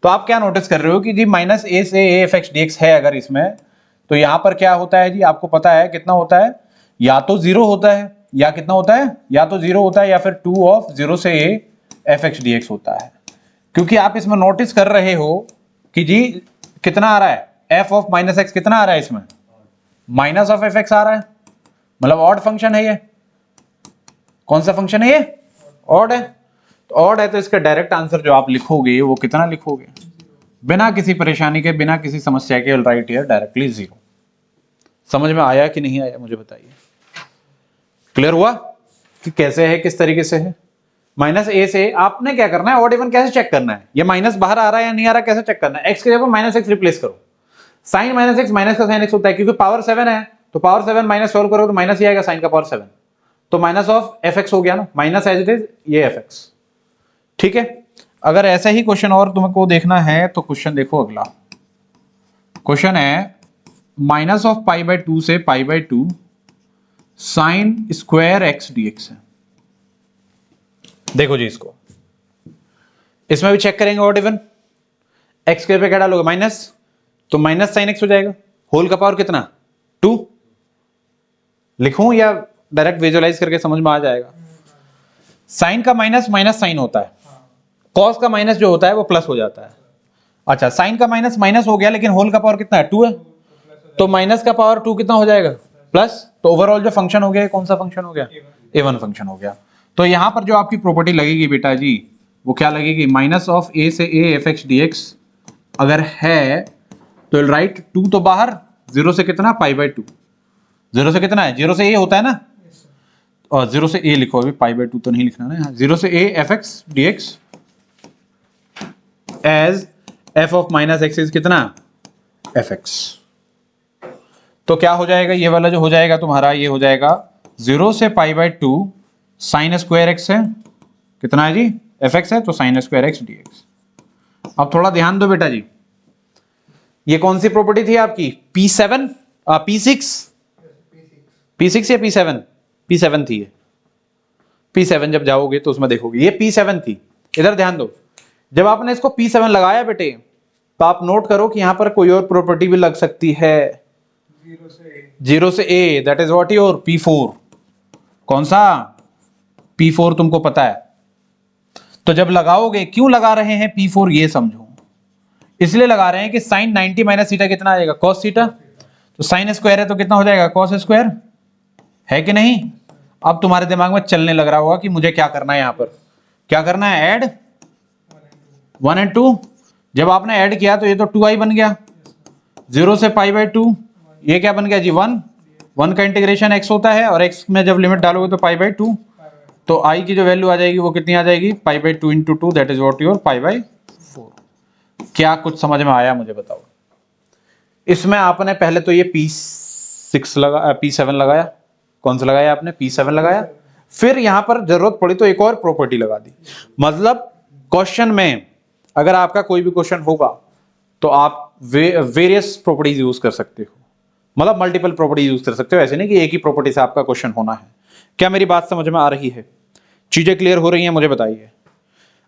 तो आप क्या नोटिस कर रहे हो कि जी -a से a fx dx है अगर इसमें, तो यहां पर क्या होता है जी? आपको पता है कितना होता है? या तो 0 होता है, या कितना होता है? या तो 0 होता है, या फिर 2 ऑफ 0 से a fx dx होता है। क्योंकि आप इसमें नोटिस कर रहे हो कि जी कितना आ रहा है? f ऑफ -x कितना आ रहा है इसमें? माइनस ऑफ fx आ रहा है, मतलब ऑड फंक्शन है ये। कौन सा फंक्शन है ये? ऑड है। तो ऑड है तो इसका डायरेक्ट आंसर जो आप लिखोगे वो कितना लिखोगे? बिना किसी परेशानी के, बिना किसी समस्या के, राइट हियर डायरेक्टली 0। समझ में आया कि नहीं आया मुझे बताइए? क्लियर हुआ कि कैसे है, किस तरीके से है? -a से आपने क्या करना है, ऑड इवन कैसे चेक करना है? ये माइनस बाहर आ रहा है या नहीं आ रहा, कैसे चेक करना है? x के जगह -x रिप्लेस करो। साइन -x माइनस का साइन x होता है, क्योंकि पावर 7 है तो पावर 7 माइनस सॉल्व करो तो माइनस ही आएगा, साइन का पावर 7, तो माइनस ऑफ fx हो गया ना, माइनस एज इट इज ये fx। ठीक है, अगर ऐसा ही क्वेश्चन और तुमको देखना है तो क्वेश्चन देखो, अगला क्वेश्चन है -π/2 से π/2 साइन स्क्वायर x dx है। देखो जी इसको, इसमें भी चेक करेंगे ऑड इवन। x के पे क्या डालोगे? माइनस, तो माइनस साइन x हो जाएगा, होल का पावर कितना? 2। लिखूं या डायरेक्ट विजुअलाइज करके समझ में आ जाएगा? साइन का माइनस माइनस साइन होता है, कॉस का माइनस जो होता है वो प्लस हो जाता है। अच्छा, साइन का माइनस माइनस हो गया, लेकिन होल का पावर कितना है? 2 है, तो माइनस का पावर 2 कितना हो जाएगा? प्लस। तो ओवरऑल जो फंक्शन हो गया कौन सा फंक्शन हो गया? इवन फंक्शन हो गया। तो यहां पर जो आपकी प्रॉपर्टी लगेगी बेटा जी वो क्या लगेगी, माइनस ऑफ ए से A F X D x अगर है तो राइट 2 तो बाहर, 0 से कितना पाई बाई 2, 0 से कितना है, 0 से ए होता है ना, और 0 से ए लिखो, अभी पाई बाई 2 तो नहीं लिखना ना यहाँ, 0 से A F X D X as F of minus X is कितना एफ एक्स। तो क्या हो जाएगा, ये वाला जो हो जाएगा तुम्हारा, ये हो जाएगा 0 से पाई बाई 2 साइन स्क्वायर एक्स है, कितना है जी एफ एक्स है, तो sine square x D x. अब थोड़ा ध्यान दो बेटा जी, ये कौन सी प्रॉपर्टी थी आपकी, P7 P6 P6 या P7, P7 थी ये, P7 जब जाओगे तो उसमें देखोगे ये P7 थी। इधर ध्यान दो, जब आपने इसको P7 लगाया बेटे तो आप नोट करो कि यहां पर कोई और प्रॉपर्टी भी लग सकती है, 0 से A that is what your P4, कौन सा P4 तुमको पता है। तो जब लगाओगे, क्यों लगा रहे हैं P4 ये समझो, इसलिए लगा रहे हैं कि साइन 90 माइनस थीटा कितना आएगा कॉस थीटा, तो साइन स्क्वायर है तो कितना हो जाएगा कॉस स्क्वायर, है कि नहीं। अब तुम्हारे दिमाग में चलने लग रहा होगा कि मुझे क्या करना है, यहां पर क्या करना है, ऐड 1 एंड 2। जब आपने ऐड किया तो ये तो 2i बन गया, 0 से पाई बाई 2 ये क्या बन गया जी 1 का इंटीग्रेशन x होता है, और x में जब लिमिट डालोगे तो पाई बाई 2, तो i की जो वैल्यू आ जाएगी वो कितनी आ जाएगी, पाई by 2 into 2 that is what your pi by 4। क्या कुछ समझ में आया मुझे बताओ। इसमें आपने पहले तो ये P7 लगाया, कौन सा लगाया आपने, P7 लगाया, फिर यहां पर जरूरत पड़ी तो एक और प्रॉपर्टी लगा दी। मतलब क्वेश्चन में अगर आपका कोई भी क्वेश्चन होगा तो आप वेरियस प्रॉपर्टीज यूज कर सकते हो, मतलब मल्टीपल प्रॉपर्टी यूज कर सकते हो, ऐसे नहीं कि एक ही प्रॉपर्टी से आपका क्वेश्चन होना है। क्या मेरी बात समझ में आ रही है, चीजें क्लियर हो रही हैं मुझे बताइए।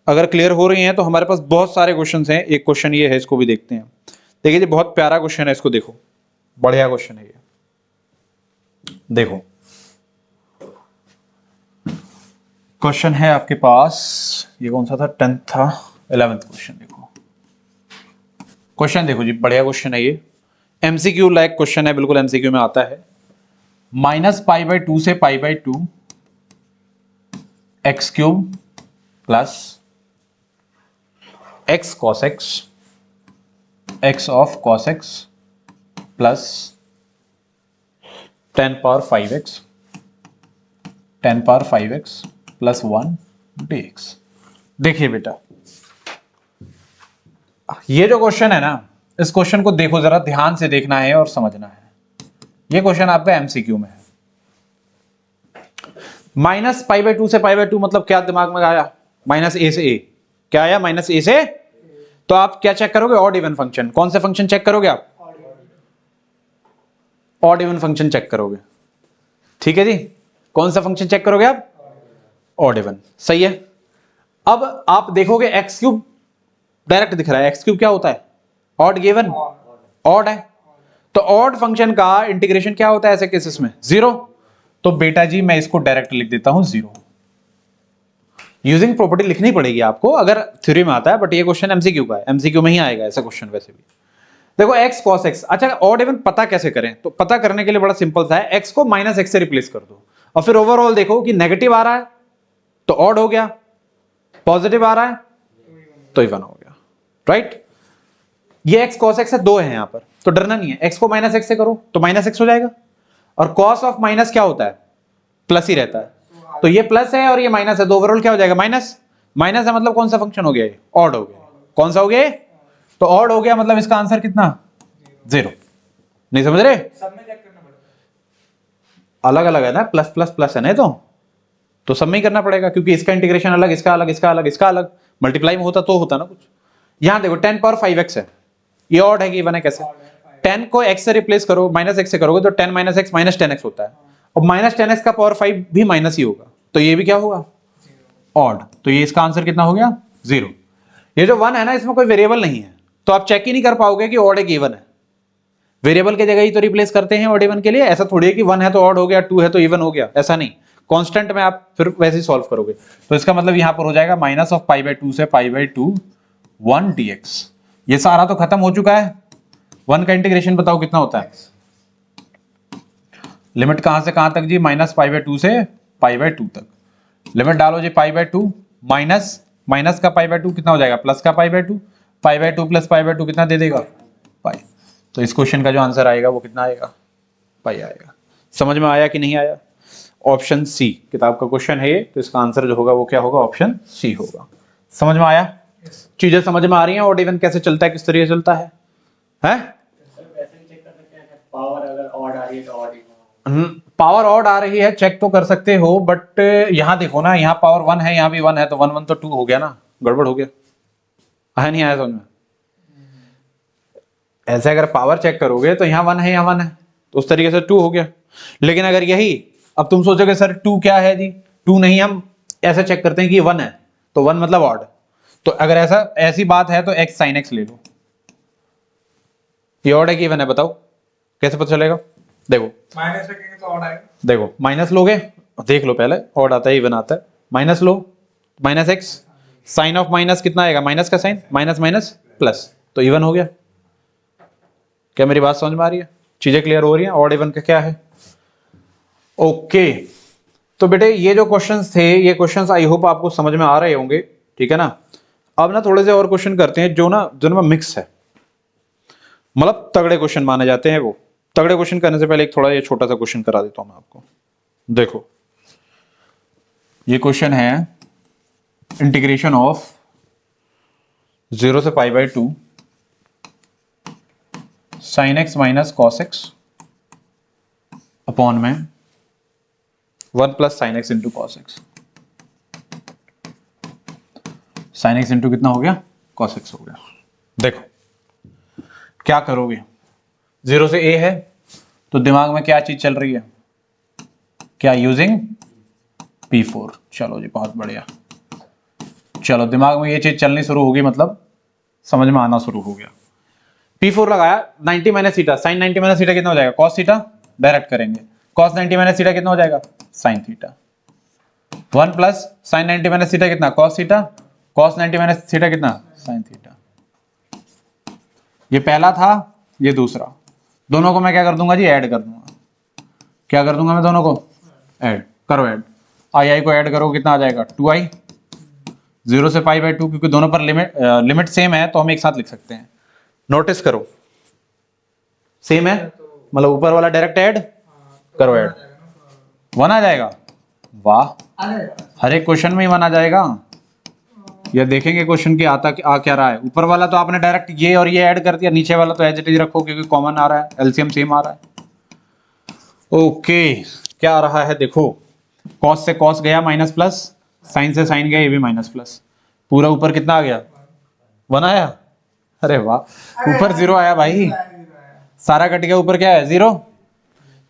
अगर क्लियर हो रही हैं तो हमारे पास बहुत सारे क्वेश्चंस हैं, एक क्वेश्चन ये है, इसको भी देखते हैं। देखिए जी बहुत प्यारा क्वेश्चन है, इसको देखो, बढ़िया क्वेश्चन है ये, देखो क्वेश्चन है आपके पास, ये कौन सा था, 10th था, 11th क्वेश्चन। देखो क्वेश्चन देखो जी, बढ़िया क्वेश्चन है ये, एमसीक्यू लाइक क्वेश्चन है, बिल्कुल एमसीक्यू में आता है। माइनस पाई बाई 2 से पाई by 2 x cube plus x cos x, x of cos x plus 10 power 5x, 10 power 5x plus 1 dx। देखिए बेटा ये जो क्वेश्चन है ना, इस क्वेश्चन को देखो जरा, ध्यान से देखना है और समझना है। ये क्वेश्चन आपका एमसीक्यू में है। माइनस पाई बाई 2 से पाई बाई 2 मतलब क्या दिमाग में आया, माइनस ए से ए, क्या आया माइनस ए से, तो आप क्या चेक करोगे, ऑड इवन फंक्शन। कौन से फंक्शन चेक करोगे आप, ऑड इवन फंक्शन चेक करोगे, ठीक है जी। कौन सा फंक्शन चेक करोगे आप, ऑड इवन, सही है। अब आप देखोगे एक्स क्यूब डायरेक्ट दिख रहा है, एक्स क्यूब क्या होता है, ऑड गिवन, ऑड है, तो ऑड फंक्शन का इंटीग्रेशन क्या होता है ऐसे केसेस में, 0। तो बेटा जी मैं इसको डायरेक्ट लिख देता हूं 0। यूजिंग प्रॉपर्टी लिखनी पड़ेगी आपको अगर थ्योरी में आता है, बट ये क्वेश्चन एमसीक्यू का है, एमसीक्यू में ही आएगा ऐसा क्वेश्चन वैसे भी। देखो एक्स कॉस एक्स, अच्छा ऑड इवन पता कैसे करें, तो पता करने के लिए बड़ा सिंपल सा है, एक्स को माइनस एक्स से रिप्लेस कर दो और फिर ओवरऑल देखो कि नेगेटिव आ रहा है तो ऑड हो गया, पॉजिटिव आ रहा है तो इवन हो गया, राइट। ये एक्स कॉस एक्स है, दो है यहां पर, तो डरना नहीं है, एक्स को माइनस एक्स से करो तो माइनस एक्स हो जाएगा, और कॉस ऑफ माइनस क्या होता है, प्लस ही रहता है, तो ये प्लस है और ये माइनस है, तो ओवरऑल क्या हो जाएगा, माइनस। माइनस है मतलब कौन सा फंक्शन हो गया, ऑड हो गया, कौन सा हो गया, तो ऑड हो गया, मतलब इसका आंसर कितना, 0। नहीं समझ रहे, सब में चेक करना पड़ता अलग अलग है ना, प्लस प्लस प्लस है ना, तो सब में ही करना पड़ेगा, क्योंकि इसका इंटीग्रेशन अलग, इसका अलग, इसका अलग, इसका अलग, मल्टीप्लाई में होता तो होता ना कुछ। यहां देखो 10 पावर 5x है, ये ऑड है कि इवन है, कैसे, 10 को x से रिप्लेस करो, माइनस x से करोगे तो 10 माइनस x माइनस 10x होता है, और माइनस 10x का पावर 5 भी माइनस ही होगा, तो ये भी क्या होगा, ऑड, तो ये इसका आंसर कितना हो गया, 0। ये जो 1 है ना, इसमें कोई वेरिएबल नहीं है, तो आप चेक ही नहीं कर पाओगे कि ऑड है कि इवन है, वेरिएबल के जगह ही तो रिप्लेस करते हैं ऑड इवन के लिए, ऐसा थोड़ी है कि 1 है तो ऑड हो गया, 2 है तो इवन हो गया, ऐसा नहीं, कांस्टेंट में आप फिर वैसे ही सॉल्व करोगे। तो इसका मतलब यहां पर हो जाएगा माइनस ऑफ पाई बाई 2 से पाई बाई 2 1 dx। ये सारा तो खत्म हो चुका है, 1 का इंटीग्रेशन बताओ कितना होता है, लिमिट कहां से कहां तक जी, माइनस पाई बाई 2 से पाई बाई 2 तक, लिमिट डालो जी पाई बाय 2 माइनस माइनस का पाई बाय 2 कितना हो जाएगा, प्लस का पाई by 2, pi by 2 plus pi by 2 कितना दे देगा, पाई। तो इस क्वेश्चन का जो आंसर आएगा वो कितना आएगा, पाई आएगा। समझ में आया कि नहीं आया? ऑप्शन सी किताब का क्वेश्चन है ये, तो इसका आंसर जो होगा वो क्या होगा, ऑप्शन सी होगा। समझ में आया? चीजें समझ में आ रही हैं? ऑड इवन कैसे चलता है, किस तरीके से चलता है? पावर अगर ऑड आ रही है तो ऑड ही पावर ऑड आ रही है चेक तो कर सकते हो, बट यहां देखो ना, यहाँ पावर 1 है, यहाँ भी 1 है, तो 1 1 तो 2 हो गया ना, गड़बड़ हो गया। आया नहीं आया समझ में? ऐसे अगर पावर चेक करोगे तो यहाँ 1 है, यहाँ 1 है, तो उस तरीके से 2 हो गया। लेकिन अगर यही अब तुम सोचोगे सर 2 क्या है जी, 2 नहीं, हम ऐसे चेक करते हैं कि 1 है, तो 1 मतलब ऑड। तो अगर ऐसी बात है तो x sin x ले लो। ये ऑड है कि इवन है, बताओ कैसे पता चलेगा? देखो माइनस रखेंगे तो ऑड आएगा। देखो माइनस लोगे, देख लो पहले, ऑड आता है इवन आता है, माइनस लो, minus x, sine of minus कितना आएगा, माइनस का साइन, माइनस माइनस प्लस, तो इवन हो गया। क्या मेरी बात समझ में आ रही है? चीजें क्लियर हो रही हैं? ऑड इवन का क्या है? ओके, तो बेटे ये जो क्वेश्चंस थे, ये क्वेश्चंस आई होप आपको समझ में आ रहे होंगे, ठीक है ना। अब ना थोड़े से और क्वेश्चन करते हैं जो ना जिनमें मिक्स है, मतलब तगड़े क्वेश्चन माने जाते हैं। वो तगड़े क्वेश्चन करने से पहले एक थोड़ा ये छोटा सा क्वेश्चन करा देता हूं मैं आपको। देखो ये क्वेश्चन है इंटीग्रेशन ऑफ 0 से pi by 2 sine x minus cos x upon में 1 plus sign X into cos x. Sine X into कितना हो गया, कॉस एक्स हो गया। देखो क्या करोगे, 0 से a है तो दिमाग में क्या चीज चल रही है, क्या, यूजिंग P4। चलो जी बहुत बढ़िया, चलो दिमाग में ये चीज चलनी शुरू होगी, मतलब समझ में आना शुरू हो गया। P4 लगाया, 90 minus theta, sine 90 minus theta कितना हो जाएगा, कॉस थीटा, डायरेक्ट करेंगे, कॉस 90 माइनस थीटा कितना हो जाएगा, sine theta. 1 plus sine 90 minus theta कितना, cos theta, cos 90 minus theta कितना, साइन थीटा। ये पहला था, ये दूसरा, दोनों को मैं क्या कर दूंगा जी, ऐड कर दूंगा। क्या कर दूंगा मैं, दोनों को ऐड करो, ऐड आई को ऐड करो, कितना आ जाएगा, 2i। 0 से पाई बाय 2, क्योंकि दोनों पर लिमिट सेम है तो हम एक साथ लिख सकते हैं। नोटिस करो सेम है, मतलब ऊपर वाला डायरेक्ट ऐड करो, ऐड 1 आ जाएगा। वाह, हर एक क्वेश्चन में ही 1 आ जाएगा। या देखेंगे क्वेश्चन की आता आ क्या रहा है। ऊपर वाला तो आपने डायरेक्ट ये और ये ऐड कर दिया, नीचे वाला तो एज इट इज रखो क्योंकि कॉमन आ रहा है, एलसीएम सेम आ रहा है। ओके, क्या आ रहा है देखो, कॉस से कॉस गया माइनस प्लस, साइन से साइन गया, ये भी माइनस प्लस, पूरा ऊपर कितना आ गया, 1 आया। अरे वाह, ऊपर 0 आया भाई, सारा कट गया, ऊपर क्या है, 0।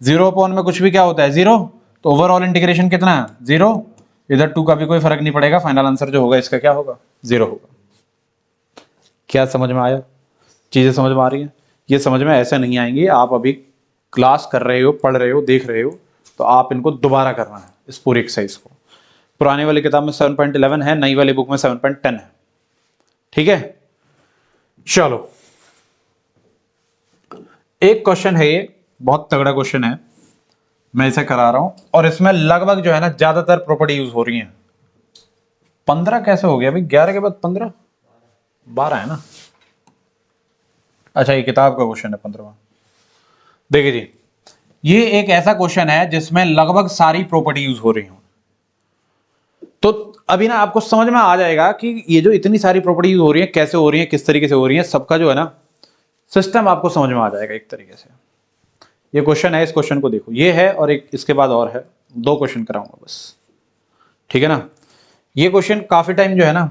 0 अपॉन में कुछ भी क्या होता है, 0, तो ओवरऑल इंटीग्रेशन कितना है, 0। इधर 2 का भी कोई फर्क नहीं पड़ेगा, फाइनल आंसर जो होगा इसका क्या होगा, 0 होगा। क्या समझ में आया? चीजें समझ में आ रही हैं? ये समझ में ऐसे नहीं आएंगी, आप अभी क्लास कर रहे हो, पढ़ रहे हो, देख रहे हो, तो आप इनको दोबारा करना है इस पूरी एक्सरसाइज को। पुरानी वाली किताब में 7.11 है, नई वाली बुक में 7.10 है, ठीक है। चलो एक क्वेश्चन है, ये बहुत तगड़ा क्वेश्चन है, मैं इसे करा रहा हूं, और इसमें लगभग जो है ना ज्यादातर प्रॉपर्टी यूज हो रही है। 15 कैसे हो गया भाई, 11 के बाद 15, 12 है ना। अच्छा, ये किताब का क्वेश्चन है 15वां। देखिए जी, ये एक ऐसा क्वेश्चन है जिसमें लगभग सारी प्रॉपर्टी यूज हो रही हो, तो अभी ना आपको समझ में आ जाएगा कि ये जो इतनी सारी प्रॉपर्टी यूज हो रही है कैसे हो रही है, किस तरीके से हो रही है, सबका जो है ना सिस्टम आपको समझ में आ जाएगा एक तरीके से। ये क्वेश्चन है, इस क्वेश्चन को देखो, ये है और एक इसके बाद और है, 2 क्वेश्चन कराऊंगा बस, ठीक है ना। ये क्वेश्चन काफी टाइम जो है ना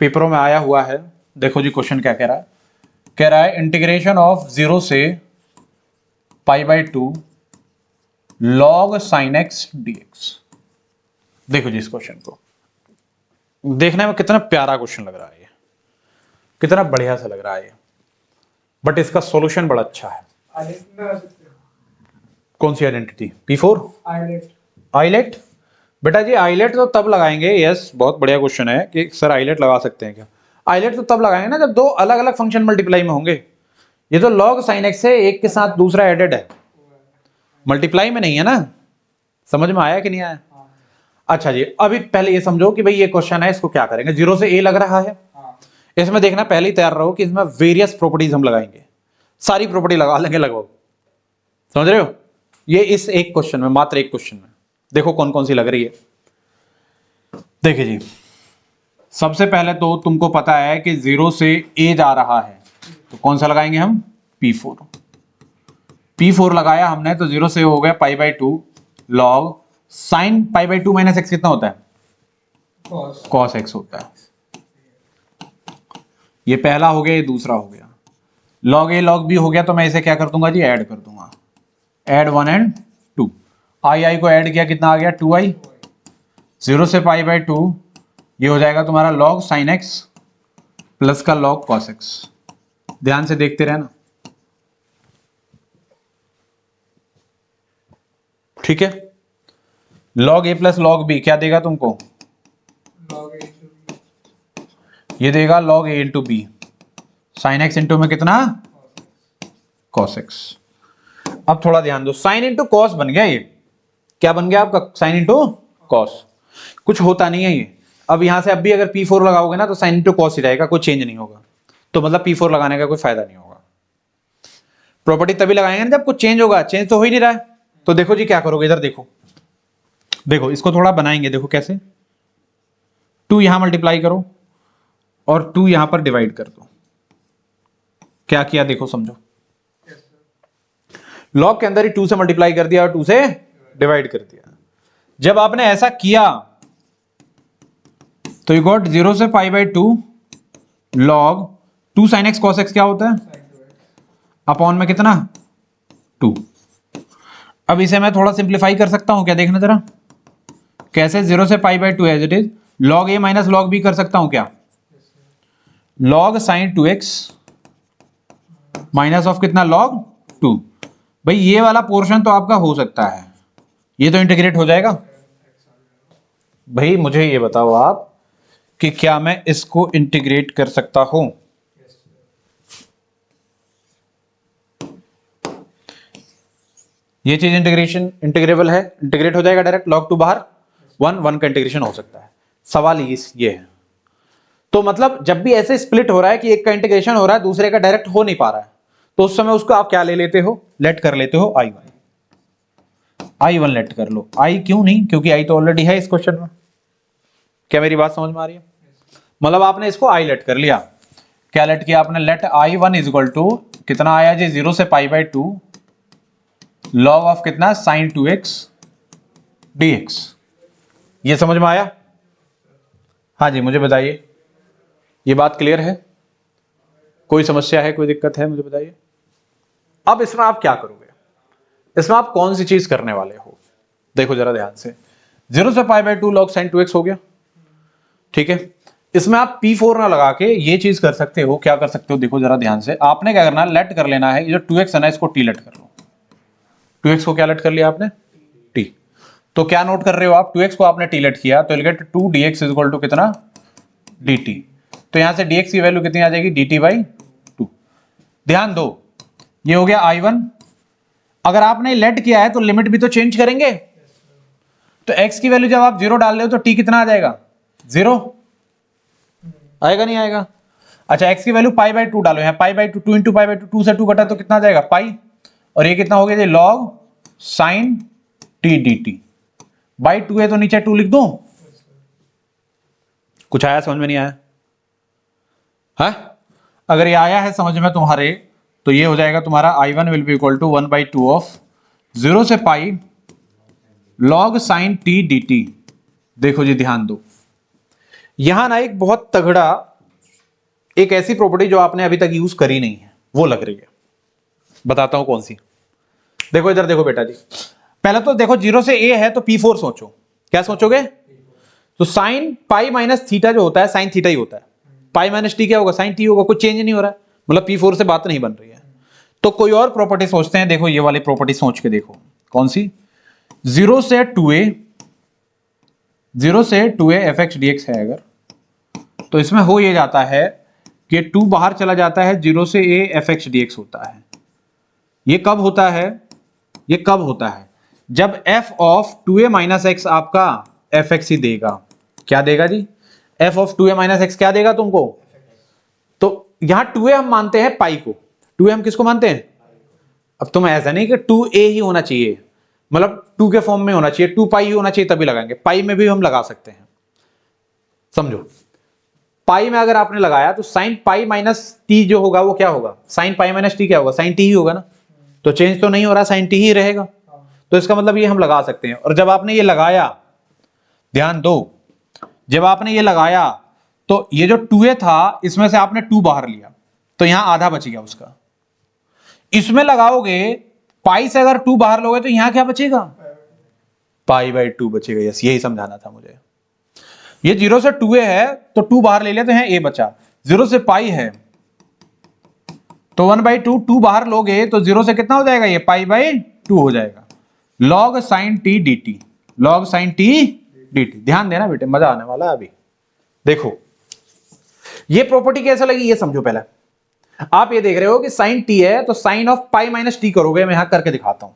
पेपरों में आया हुआ है। देखो जी क्वेश्चन क्या कह रहा है, कह रहा है इंटीग्रेशन ऑफ 0 से pi by 2 log sine X DX. देखो जी इस क्वेश्चन को, देखने में कितना प्यारा क्वेश्चन लग रहा है, ये कितना बढ़िया सा लग रहा है ये, बट इसका सॉल्यूशन बड़ा अच्छा है। कौन सी आइडेंटिटी, P4 आइलेट। बेटा जी आइलेट तो तब लगाएंगे, यस बहुत बढ़िया क्वेश्चन है कि सर आइलेट लगा सकते हैं क्या। आइलेट तो तब लगाएंगे ना जब 2 अलग अलग फंक्शन मल्टीप्लाई में होंगे। ये तो लॉग साइन एक्स है, एक के साथ दूसरा एडेड है, मल्टीप्लाई में नहीं है ना। समझ में आया कि नहीं आया? अच्छा जी, अभी पहले ये समझो कि भाई ये क्वेश्चन है, इसको क्या करेंगे। 0 से a लग रहा है, हाँ इसमें देखना पहले ही तैयार रहो कि इसमें वेरियस प्रॉपर्टीज हम लगाएंगे, सारी प्रॉपर्टी लगा लेंगे लगभग, समझ रहे हो। ये इस एक क्वेश्चन में, मात्र एक क्वेश्चन में देखो कौन कौन सी लग रही है। देखिए जी, सबसे पहले तो तुमको पता है कि 0 से a जा रहा है, तो कौन सा लगाएंगे हम, P4। P4 लगाया हमने तो 0 से हो गया π/2 log साइन π/2 माइनस एक्स कितना होता है, cos cos x होता है। ये पहला हो गया, ये दूसरा हो गया। log a log b हो गया, तो मैं इसे क्या कर दूंगा जी, ऐड कर दूंगा, ऐड 1 एंड 2। आई को ऐड किया, कितना आ गया 2i। 0 से π/2 ये हो जाएगा तुम्हारा log sin x प्लस का log cos x। ध्यान से देखते रहना, ठीक है। log a plus log b क्या देगा तुमको, log a into b ये देगा log a into B, sine X into में कितना, cos x। अब थोड़ा ध्यान दो, साइन इंटू कॉस बन गया, ये क्या बन गया आपका, साइन इंटू कॉस। कुछ होता नहीं है ये। अब यहां से अब भी अगर P4 लगाओगे ना तो साइन इंटू कॉस ही रहेगा, कोई चेंज नहीं होगा। तो मतलब P4 लगाने का कोई फायदा नहीं होगा। प्रॉपर्टी तभी लगाएंगे ना जब कुछ चेंज होगा, चेंज तो हो ही नहीं रहा है। तो देखो जी क्या करोगे, इधर देखो, देखो इसको थोड़ा बनाएंगे, देखो कैसे। 2 यहां मल्टीप्लाई करो और 2 यहां पर डिवाइड कर दो। क्या किया देखो, समझो। yes sir लॉग के अंदर ही 2 से मल्टीप्लाई कर दिया और 2 से डिवाइड कर दिया। जब आपने ऐसा किया तो यू गॉट 0 से π/2 log 2 sin x cos x क्या होता है, sin 2x अपॉन में कितना 2। अब इसे मैं थोड़ा सिंप्लीफाई कर सकता हूं क्या, देखना जरा कैसे। 0 से π/2 as it is log a minus log b कर सकता हूं क्या, yes sir log sin 2x minus of कितना log 2। भाई ये वाला पोर्शन तो आपका हो सकता है, ये तो इंटीग्रेट हो जाएगा। भाई मुझे ये बताओ आप कि क्या मैं इसको इंटीग्रेट कर सकता हूं, yes sir ये चीज इंटीग्रेबल है, इंटीग्रेट हो जाएगा डायरेक्ट, log 2 बाहर 1 का इंटीग्रेशन हो सकता है। सवाल ये है। तो मतलब जब भी ऐसे स्प्लिट हो रहा है कि एक का इंटीग्रेशन हो रहा है दूसरे का डायरेक्ट हो नहीं पा रहा है, तो उस समय उसको आप क्या ले लेते हो, लेट कर लेते हो I1 लेट कर लो। I क्यों नहीं, क्योंकि I तो ऑलरेडी है इस क्वेश्चन में। क्या मेरी बात समझ में आ रही है, मतलब आपने इसको I लेट कर लिया। क्या लेट किया आपने, late I1 is equal to कितना आया जी, 0 से π/2 log ऑफ कितना sin 2x dx। ये समझ में आया, हाँ जी मुझे बताइए, ये बात क्लियर है, कोई समस्या है, कोई दिक्कत है, मुझे बताइए। अब इसमें आप क्या करोगे, इसमें आप कौन सी चीज करने वाले हो, देखो जरा ध्यान से। 0 से π/2 log sin 2x हो गया, ठीक है। इसमें आप P4 ना लगा के ये चीज कर सकते हो, क्या कर सकते हो, देखो जरा ध्यान से। आपने क्या करना, लेट कर लेना है, ये जो 2x है ना इसको t लेट कर लो। 2x को क्या लेट कर लिया आपने, t। तो क्या नोट कर रहे हो आप, 2x को आपने t लेट किया तो get 2 dx is equal to कितना dt। तो यहां से dx की वैल्यू कितनी आ जाएगी, dt/2। ध्यान दो, ये हो गया I1। अगर आपने लेट किया है तो लिमिट भी तो चेंज करेंगे, तो x की वैल्यू जब आप 0 डाल रहे हो तो t कितना आ जाएगा, 0 आएगा, नहीं आएगा। अच्छा x की वैल्यू π/2 डालो, यहाँ π/2 2 इंटू π/2 2 से 2 कटा तो कितना आ जाएगा पाई, और ये कितना हो गया log sin t dt by 2 है तो नीचे 2 लिख दूं। कुछ आया समझ में, नहीं आया है? अगर ये आया है समझ में तुम्हारे, तो ये हो जाएगा तुम्हारा I1 will be equal to 1/2 of 0 से पाई log sin t dt। देखो जी ध्यान दो, यहां ना एक बहुत तगड़ा, एक ऐसी प्रॉपर्टी जो आपने अभी तक यूज करी नहीं है वो लग रही है, बताता हूं कौन सी। देखो इधर देखो बेटा जी, पहले तो देखो 0 से a है तो P4 सोचो, क्या सोचोगे, तो साइन पाई माइनस थीटा जो होता है साइन थीटा ही होता है, पाई माइनस टी क्या होगा, साइन टी होगा, कुछ चेंज नहीं हो रहा है, मतलब P4 से बात नहीं बन रही है। तो कोई और प्रॉपर्टी सोचते हैं, देखो ये वाली प्रॉपर्टी सोच के देखो, कौन सी, 0 से 2a fx dx है अगर, तो इसमें हो ये जाता है कि 2 बाहर चला जाता है, 0 से a fx dx होता है। ये कब होता है, ये कब होता है, जब f of 2a minus x आपका एफ एक्स ही देगा। क्या देगा जी? F of 2a minus x क्या देगा तुमको? तो यहां 2a हम मानते हैं पाई को, 2a हम किसको मानते हैं? अब तुम ऐसा नहीं कि 2a ही होना चाहिए, मतलब 2 के फॉर्म में होना चाहिए, 2 पाई ही होना चाहिए तभी लगाएंगे, पाई में भी हम लगा सकते हैं। समझो, पाई में अगर आपने लगाया तो साइन पाई माइनस टी जो होगा वो क्या होगा? साइन पाई माइनस टी क्या होगा? साइन टी ही होगा ना, तो चेंज तो नहीं हो रहा, साइन टी ही रहेगा। तो इसका मतलब ये हम लगा सकते हैं। और जब आपने ये लगाया, ध्यान दो, जब आपने ये लगाया तो ये जो 2a था इसमें से आपने 2 बाहर लिया तो यहां आधा बच गया उसका। इसमें लगाओगे पाई से अगर 2 बाहर लोगे तो यहां क्या बचेगा? पाई बाई 2 बचेगा। यस, यही समझाना था मुझे। ये 0 से 2a है तो 2 बाहर ले लिया तो यहां a बचा। 0 से पाई है तो 1/2, 2 बाहर लोगे तो 0 से कितना हो जाएगा? ये पाई बाई 2 हो जाएगा। Log sign T dt, log sign T dt। ध्यान देना बेटे, मजा आने वाला है अभी। देखो ये प्रॉपर्टी कैसे लगी ये समझो। पहले आप ये देख रहे हो कि साइन टी है तो sine of pi minus T करोगे। मैं यहां करके दिखाता हूं।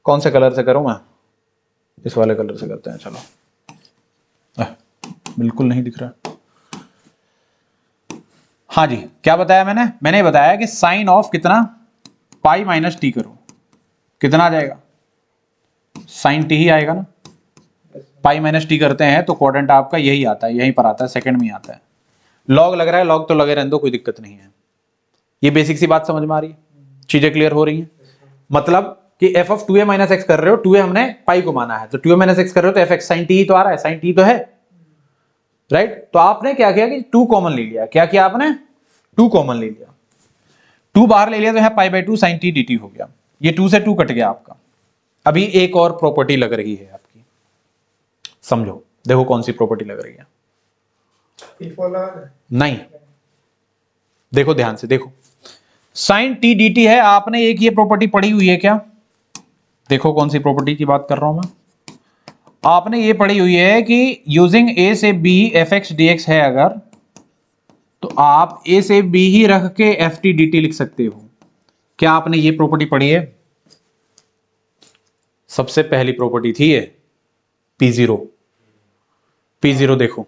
कौन से कलर से करूं मैं? इस वाले कलर से करते हैं। चलो, बिल्कुल नहीं दिख रहा। हाँ जी, क्या बताया मैंने बताया कि साइन ऑफ कितना? पाई माइनस टी करो, कितना आ जाएगा? साइन टी ही आएगा ना। पाई माइनस टी करते हैं तो क्वाड्रेंट आपका यही आता है, यहीं पर आता है, सेकंड में आता है। लॉग लग रहा है, लॉग तो लगे रहने दो, कोई दिक्कत नहीं है। ये बेसिक सी बात समझ में आ रही है? चीजें क्लियर हो रही हैं? मतलब कि F of 2a minus x कर रहे हो, 2a हमने पाई को माना है, तो 2a माइनस एक्स कर रहे हो तो एफ एक्स साइन टी तो आ रहा है, साइन टी तो है, राइट? तो आपने क्या किया कि 2 कॉमन ले लिया। क्या किया आपने? 2 कॉमन ले लिया, 2 बाहर ले लिया तो यहां pi by 2 sine T dt हो गया। ये 2 से 2 कट गया आपका। अभी एक और प्रॉपर्टी लग रही है आपकी, समझो। देखो कौन सी प्रॉपर्टी लग रही है। नहीं, देखो ध्यान से देखो, साइन टी dt है, आपने एक ये प्रॉपर्टी पढ़ी हुई है क्या? देखो कौन सी प्रॉपर्टी की बात कर रहा हूं मैं। आपने ये पढ़ी हुई है कि यूजिंग a से b F X D x है अगर, तो आप a से b ही रख के एफ टी डी टी लिख सकते हो। क्या आपने ये प्रॉपर्टी पढ़ी है? सबसे पहली प्रॉपर्टी थी ये P0। P0 देखो,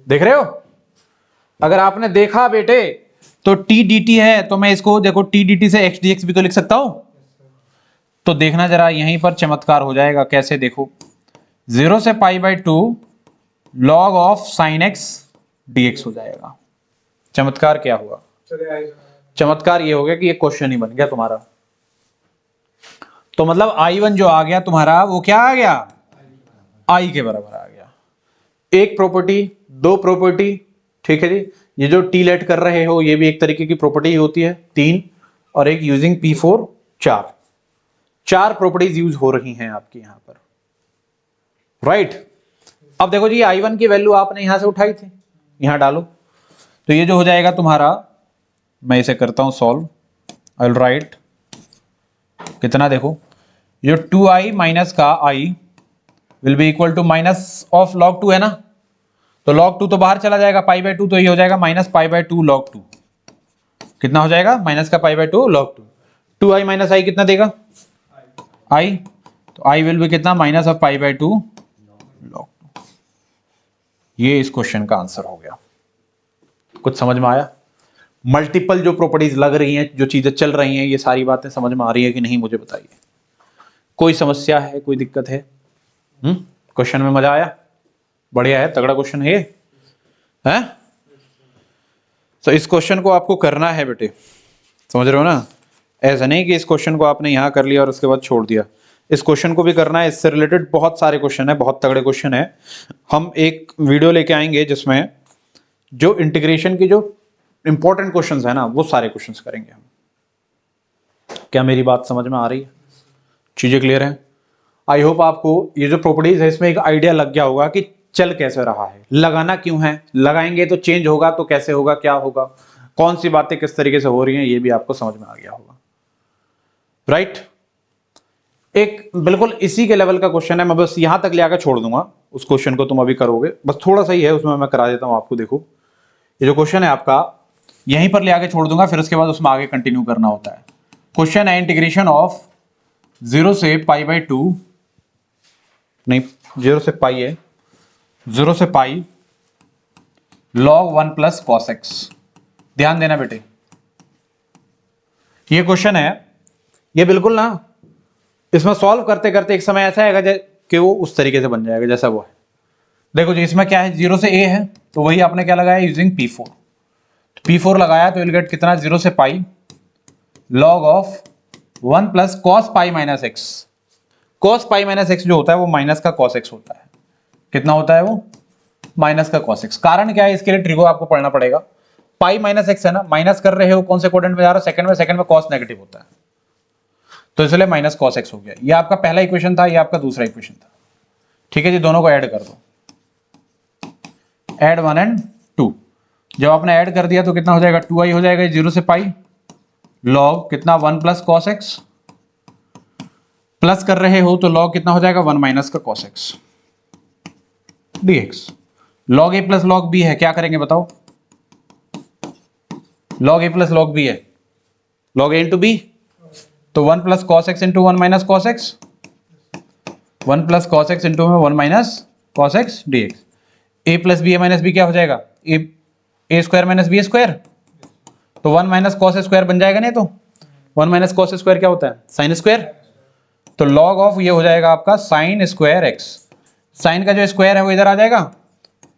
देख रहे हो? अगर आपने देखा बेटे तो टी डी टी है तो मैं इसको देखो टी डी टी से एक्स डी एक्स भी तो लिख सकता हूं। तो देखना जरा, यहीं पर चमत्कार हो जाएगा। कैसे? देखो, 0 से पाई by 2 log of sine x D x हो जाएगा। चमत्कार क्या हुआ? चमत्कार ये हो गया कि ये क्वेश्चन ही बन गया तुम्हारा। तो मतलब I1 जो आ गया तुम्हारा वो क्या आ गया? I के बराबर आ गया। एक प्रॉपर्टी, दो प्रॉपर्टी, ठीक है जी। ये जो टी लेट कर रहे हो ये भी एक तरीके की प्रॉपर्टी ही होती है, 3, और एक यूजिंग P4 4 प्रॉपर्टीज यूज हो रही हैं आपकी यहां पर, राइट? अब देखो जी, I1 की वैल्यू आपने यहां से उठाई थी, यहां डालो तो ये जो हो जाएगा तुम्हारा, मैं इसे करता हूं सॉल्व। आई विल राइट कितना, देखो ये 2i माइनस का i will be equal to minus of log 2 है ना, तो log 2 तो बाहर चला जाएगा, पाई बाई 2 तो ये हो जाएगा माइनस पाई बाई 2 log 2। कितना हो जाएगा? माइनस का पाई by 2 log 2। 2i minus i कितना देगा? i, तो i विल बी कितना? Minus of pi by 2 log 2। ये इस क्वेश्चन का आंसर हो गया। कुछ समझ में आया? मल्टीपल जो प्रॉपर्टीज लग रही हैं, जो चीजें चल रही हैं, ये सारी बातें समझ में आ रही है कि नहीं मुझे बताइए। कोई समस्या है, कोई दिक्कत है? क्वेश्चन में मजा आया? बढ़िया है, तगड़ा क्वेश्चन है ये, है? तो इस क्वेश्चन को आपको करना है बेटे, समझ रहे हो ना? ऐसा नहीं कि इस क्वेश्चन को आपने यहां कर लिया और उसके बाद छोड़ दिया। इस क्वेश्चन को भी करना है, इससे रिलेटेड बहुत सारे क्वेश्चन है, बहुत तगड़े क्वेश्चन है। हम एक वीडियो लेके आएंगे जिसमें जो इंटीग्रेशन की जो इंपॉर्टेंट क्वेश्चंस है ना, वो सारे क्वेश्चंस करेंगे हम। क्या मेरी बात समझ में आ रही है? चीजें क्लियर हैं? आई होप आपको ये जो प्रॉपर्टीज है इसमें एक आइडिया लग गया होगा कि चल कैसे रहा है, लगाना क्यों है, लगाएंगे तो चेंज होगा तो कैसे होगा, क्या होगा, कौन सी बातें किस तरीके से हो रही हैं, ये भी आपको समझ में आ गया होगा, राइट? एक बिल्कुल इसी के लेवल का क्वेश्चन है, मैं बस यहां तक ले आकर छोड़ दूंगा। उस क्वेश्चन को तुम अभी करोगे, बस थोड़ा सा ही है उसमें, मैं करा देता हूं आपको। देखो ये जो क्वेश्चन है आपका, यहीं पर ले आके छोड़ दूंगा, फिर उसके बाद उसमें आगे कंटिन्यू करना होता है। क्वेश्चन है इंटीग्रेशन ऑफ 0 से पाई बाई 2, नहीं 0 से पाई है, 0 से पाई log 1 प्लस cos x। ध्यान देना बेटे, ये क्वेश्चन है, ये बिल्कुल ना इसमें सॉल्व करते करते एक समय ऐसा आएगा कि वो उस तरीके से बन जाएगा जैसा वो है। देखो जी, इसमें क्या है, 0 से a है तो वही आपने क्या लगाया यूजिंग P4। P4 लगाया तो विल गेट कितना, 0 से पाई log of 1 plus cos pi minus x. Cos pi minus x जो होता है वो माइनस का कॉस एक्स होता है। कितना होता है वो, माइनस का कॉस एक्स। कारण क्या है, इसके लिए ट्रिगो आपको पढ़ना पड़ेगा। पाई माइनस एक्स है ना, माइनस कर रहे हो, कौन से क्वाड्रेंट में जा रहे हो, सेकंड में। सेकंड में कॉस नेगेटिव होता है तो इसलिए माइनस कॉस एक्स हो गया। ये आपका पहला इक्वेशन था, ये आपका दूसरा इक्वेशन था। ठीक है जी, दोनों को ऐड कर दो, ऐड 1 एंड 2। जब आपने ऐड कर दिया तो कितना हो जाएगा, 2i हो जाएगा 0 से पाई लॉग कितना 1 प्लस कॉस एक्स, प्लस कर रहे हो तो लॉग कितना हो जाएगा 1 माइनस का cos X dx। Log a plus log b है, क्या करेंगे बताओ, log a plus log b है, लॉग a इंटू b, तो 1 plus cos X into 1 minus cos X, 1 plus cos X into 1 minus cos X dx। a plus B A minus B क्या हो जाएगा, A square minus B square, तो 1 minus cos square बन जाएगा। नहीं तो 1 minus cos square क्या होता है, साइन स्क्वायर। तो लॉग ऑफ ये हो जाएगा आपका साइन स्क्वायर एक्स। साइन का जो स्क्वायर है वो इधर आ जाएगा,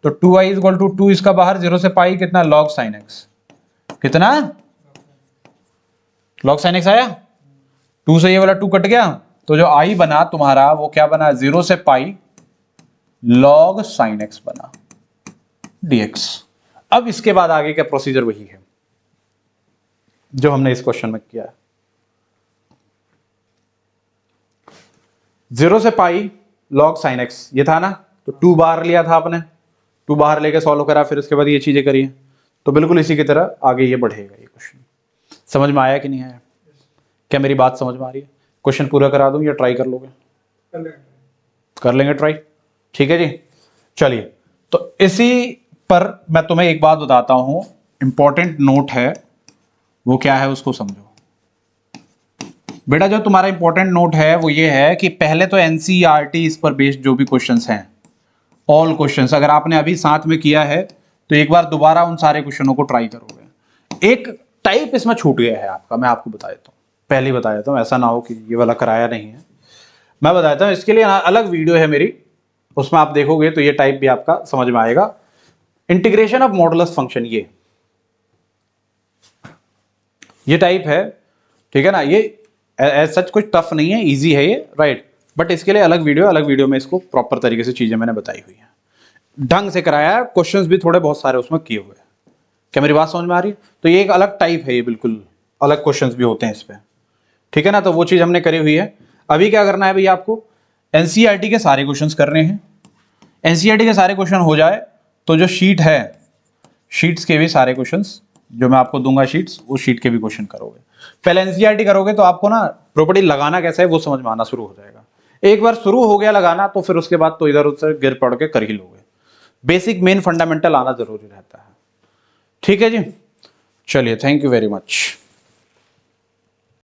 तो 2i इज इक्वल टू 2 इसका बाहर 0 से पाई कितना लॉग साइन एक्स, कितना लॉग साइन एक्स आया। 2 से ये वाला 2 कट गया, तो जो i बना तुम्हारा वो क्या बना, 0 से पाई लॉग साइन एक्स बना dx। अब इसके बाद आगे का प्रोसीजर वही है जो हमने इस क्वेश्चन में किया है। 0 से पाई लॉग साइन एक्स ये था ना, तो 2 बाहर लिया था आपने, 2 बाहर लेके सॉल्व करा, फिर उसके बाद ये चीजें करी। तो बिल्कुल इसी की तरह आगे ये बढ़ेगा। ये क्वेश्चन समझ में आया कि नहीं आया, क्या मेरी बात समझ में आ रही है? क्वेश्चन पूरा करा दूं या ट्राई कर लोगे? कर लेंगे ट्राई, ठीक है जी। चलिए, तो इसी पर मैं तुम्हें एक बात बताता हूं, इंपॉर्टेंट नोट है, वो क्या है उसको समझो बेटा। जो तुम्हारा इंपॉर्टेंट नोट है वो ये है कि पहले तो एनसीईआरटी इस पर बेस्ड जो भी क्वेश्चंस हैं, ऑल क्वेश्चंस अगर आपने अभी साथ में किया है तो एक बार दोबारा उन सारे क्वेश्चनों को ट्राई करोगे। एक टाइप इसमें छूट गया है आपका, मैं आपको बता देता हूँ, पहले ही बता देता हूँ, ऐसा ना हो कि ये वाला कराया नहीं है। मैं बताता हूँ, इसके लिए अलग वीडियो है मेरी, उसमें आप देखोगे तो ये टाइप भी आपका समझ में आएगा। इंटीग्रेशन ऑफ मॉडुलस फंक्शन, ये टाइप है, ठीक है ना। ये एज सच कुछ टफ नहीं है, इजी है ये, राइट। बट इसके लिए अलग वीडियो में इसको प्रॉपर तरीके से चीजें मैंने बताई हुई है, ढंग से कराया है, क्वेश्चंस भी थोड़े बहुत सारे उसमें किए हुए हैं। क्या मेरी बात समझ में आ रही है? तो ये एक अलग टाइप है, ये बिल्कुल अलग क्वेश्चंस भी होते हैं इस पे, ठीक है ना। तो वो चीज हमने करी हुई है। अभी क्या करना है भैया, आपको एनसीईआरटी के सारे क्वेश्चंस करने हैं। एनसीईआरटी के सारे क्वेश्चन हो जाए तो जो शीट है, शीट्स के भी सारे क्वेश्चंस जो मैं आपको दूंगा शीट्स, वो शीट के भी क्वेश्चन करोगे। पहले एनसीईआरटी करोगे तो आपको ना प्रॉपर्टी लगाना कैसा है वो समझ में आना शुरू हो जाएगा। एक बार शुरू हो गया लगाना तो फिर उसके बाद तो इधर उधर गिर पड़ के कर ही लोगे। बेसिक मेन फंडामेंटल आना जरूरी रहता है, ठीक है जी। चलिए, थैंक यू वेरी मच।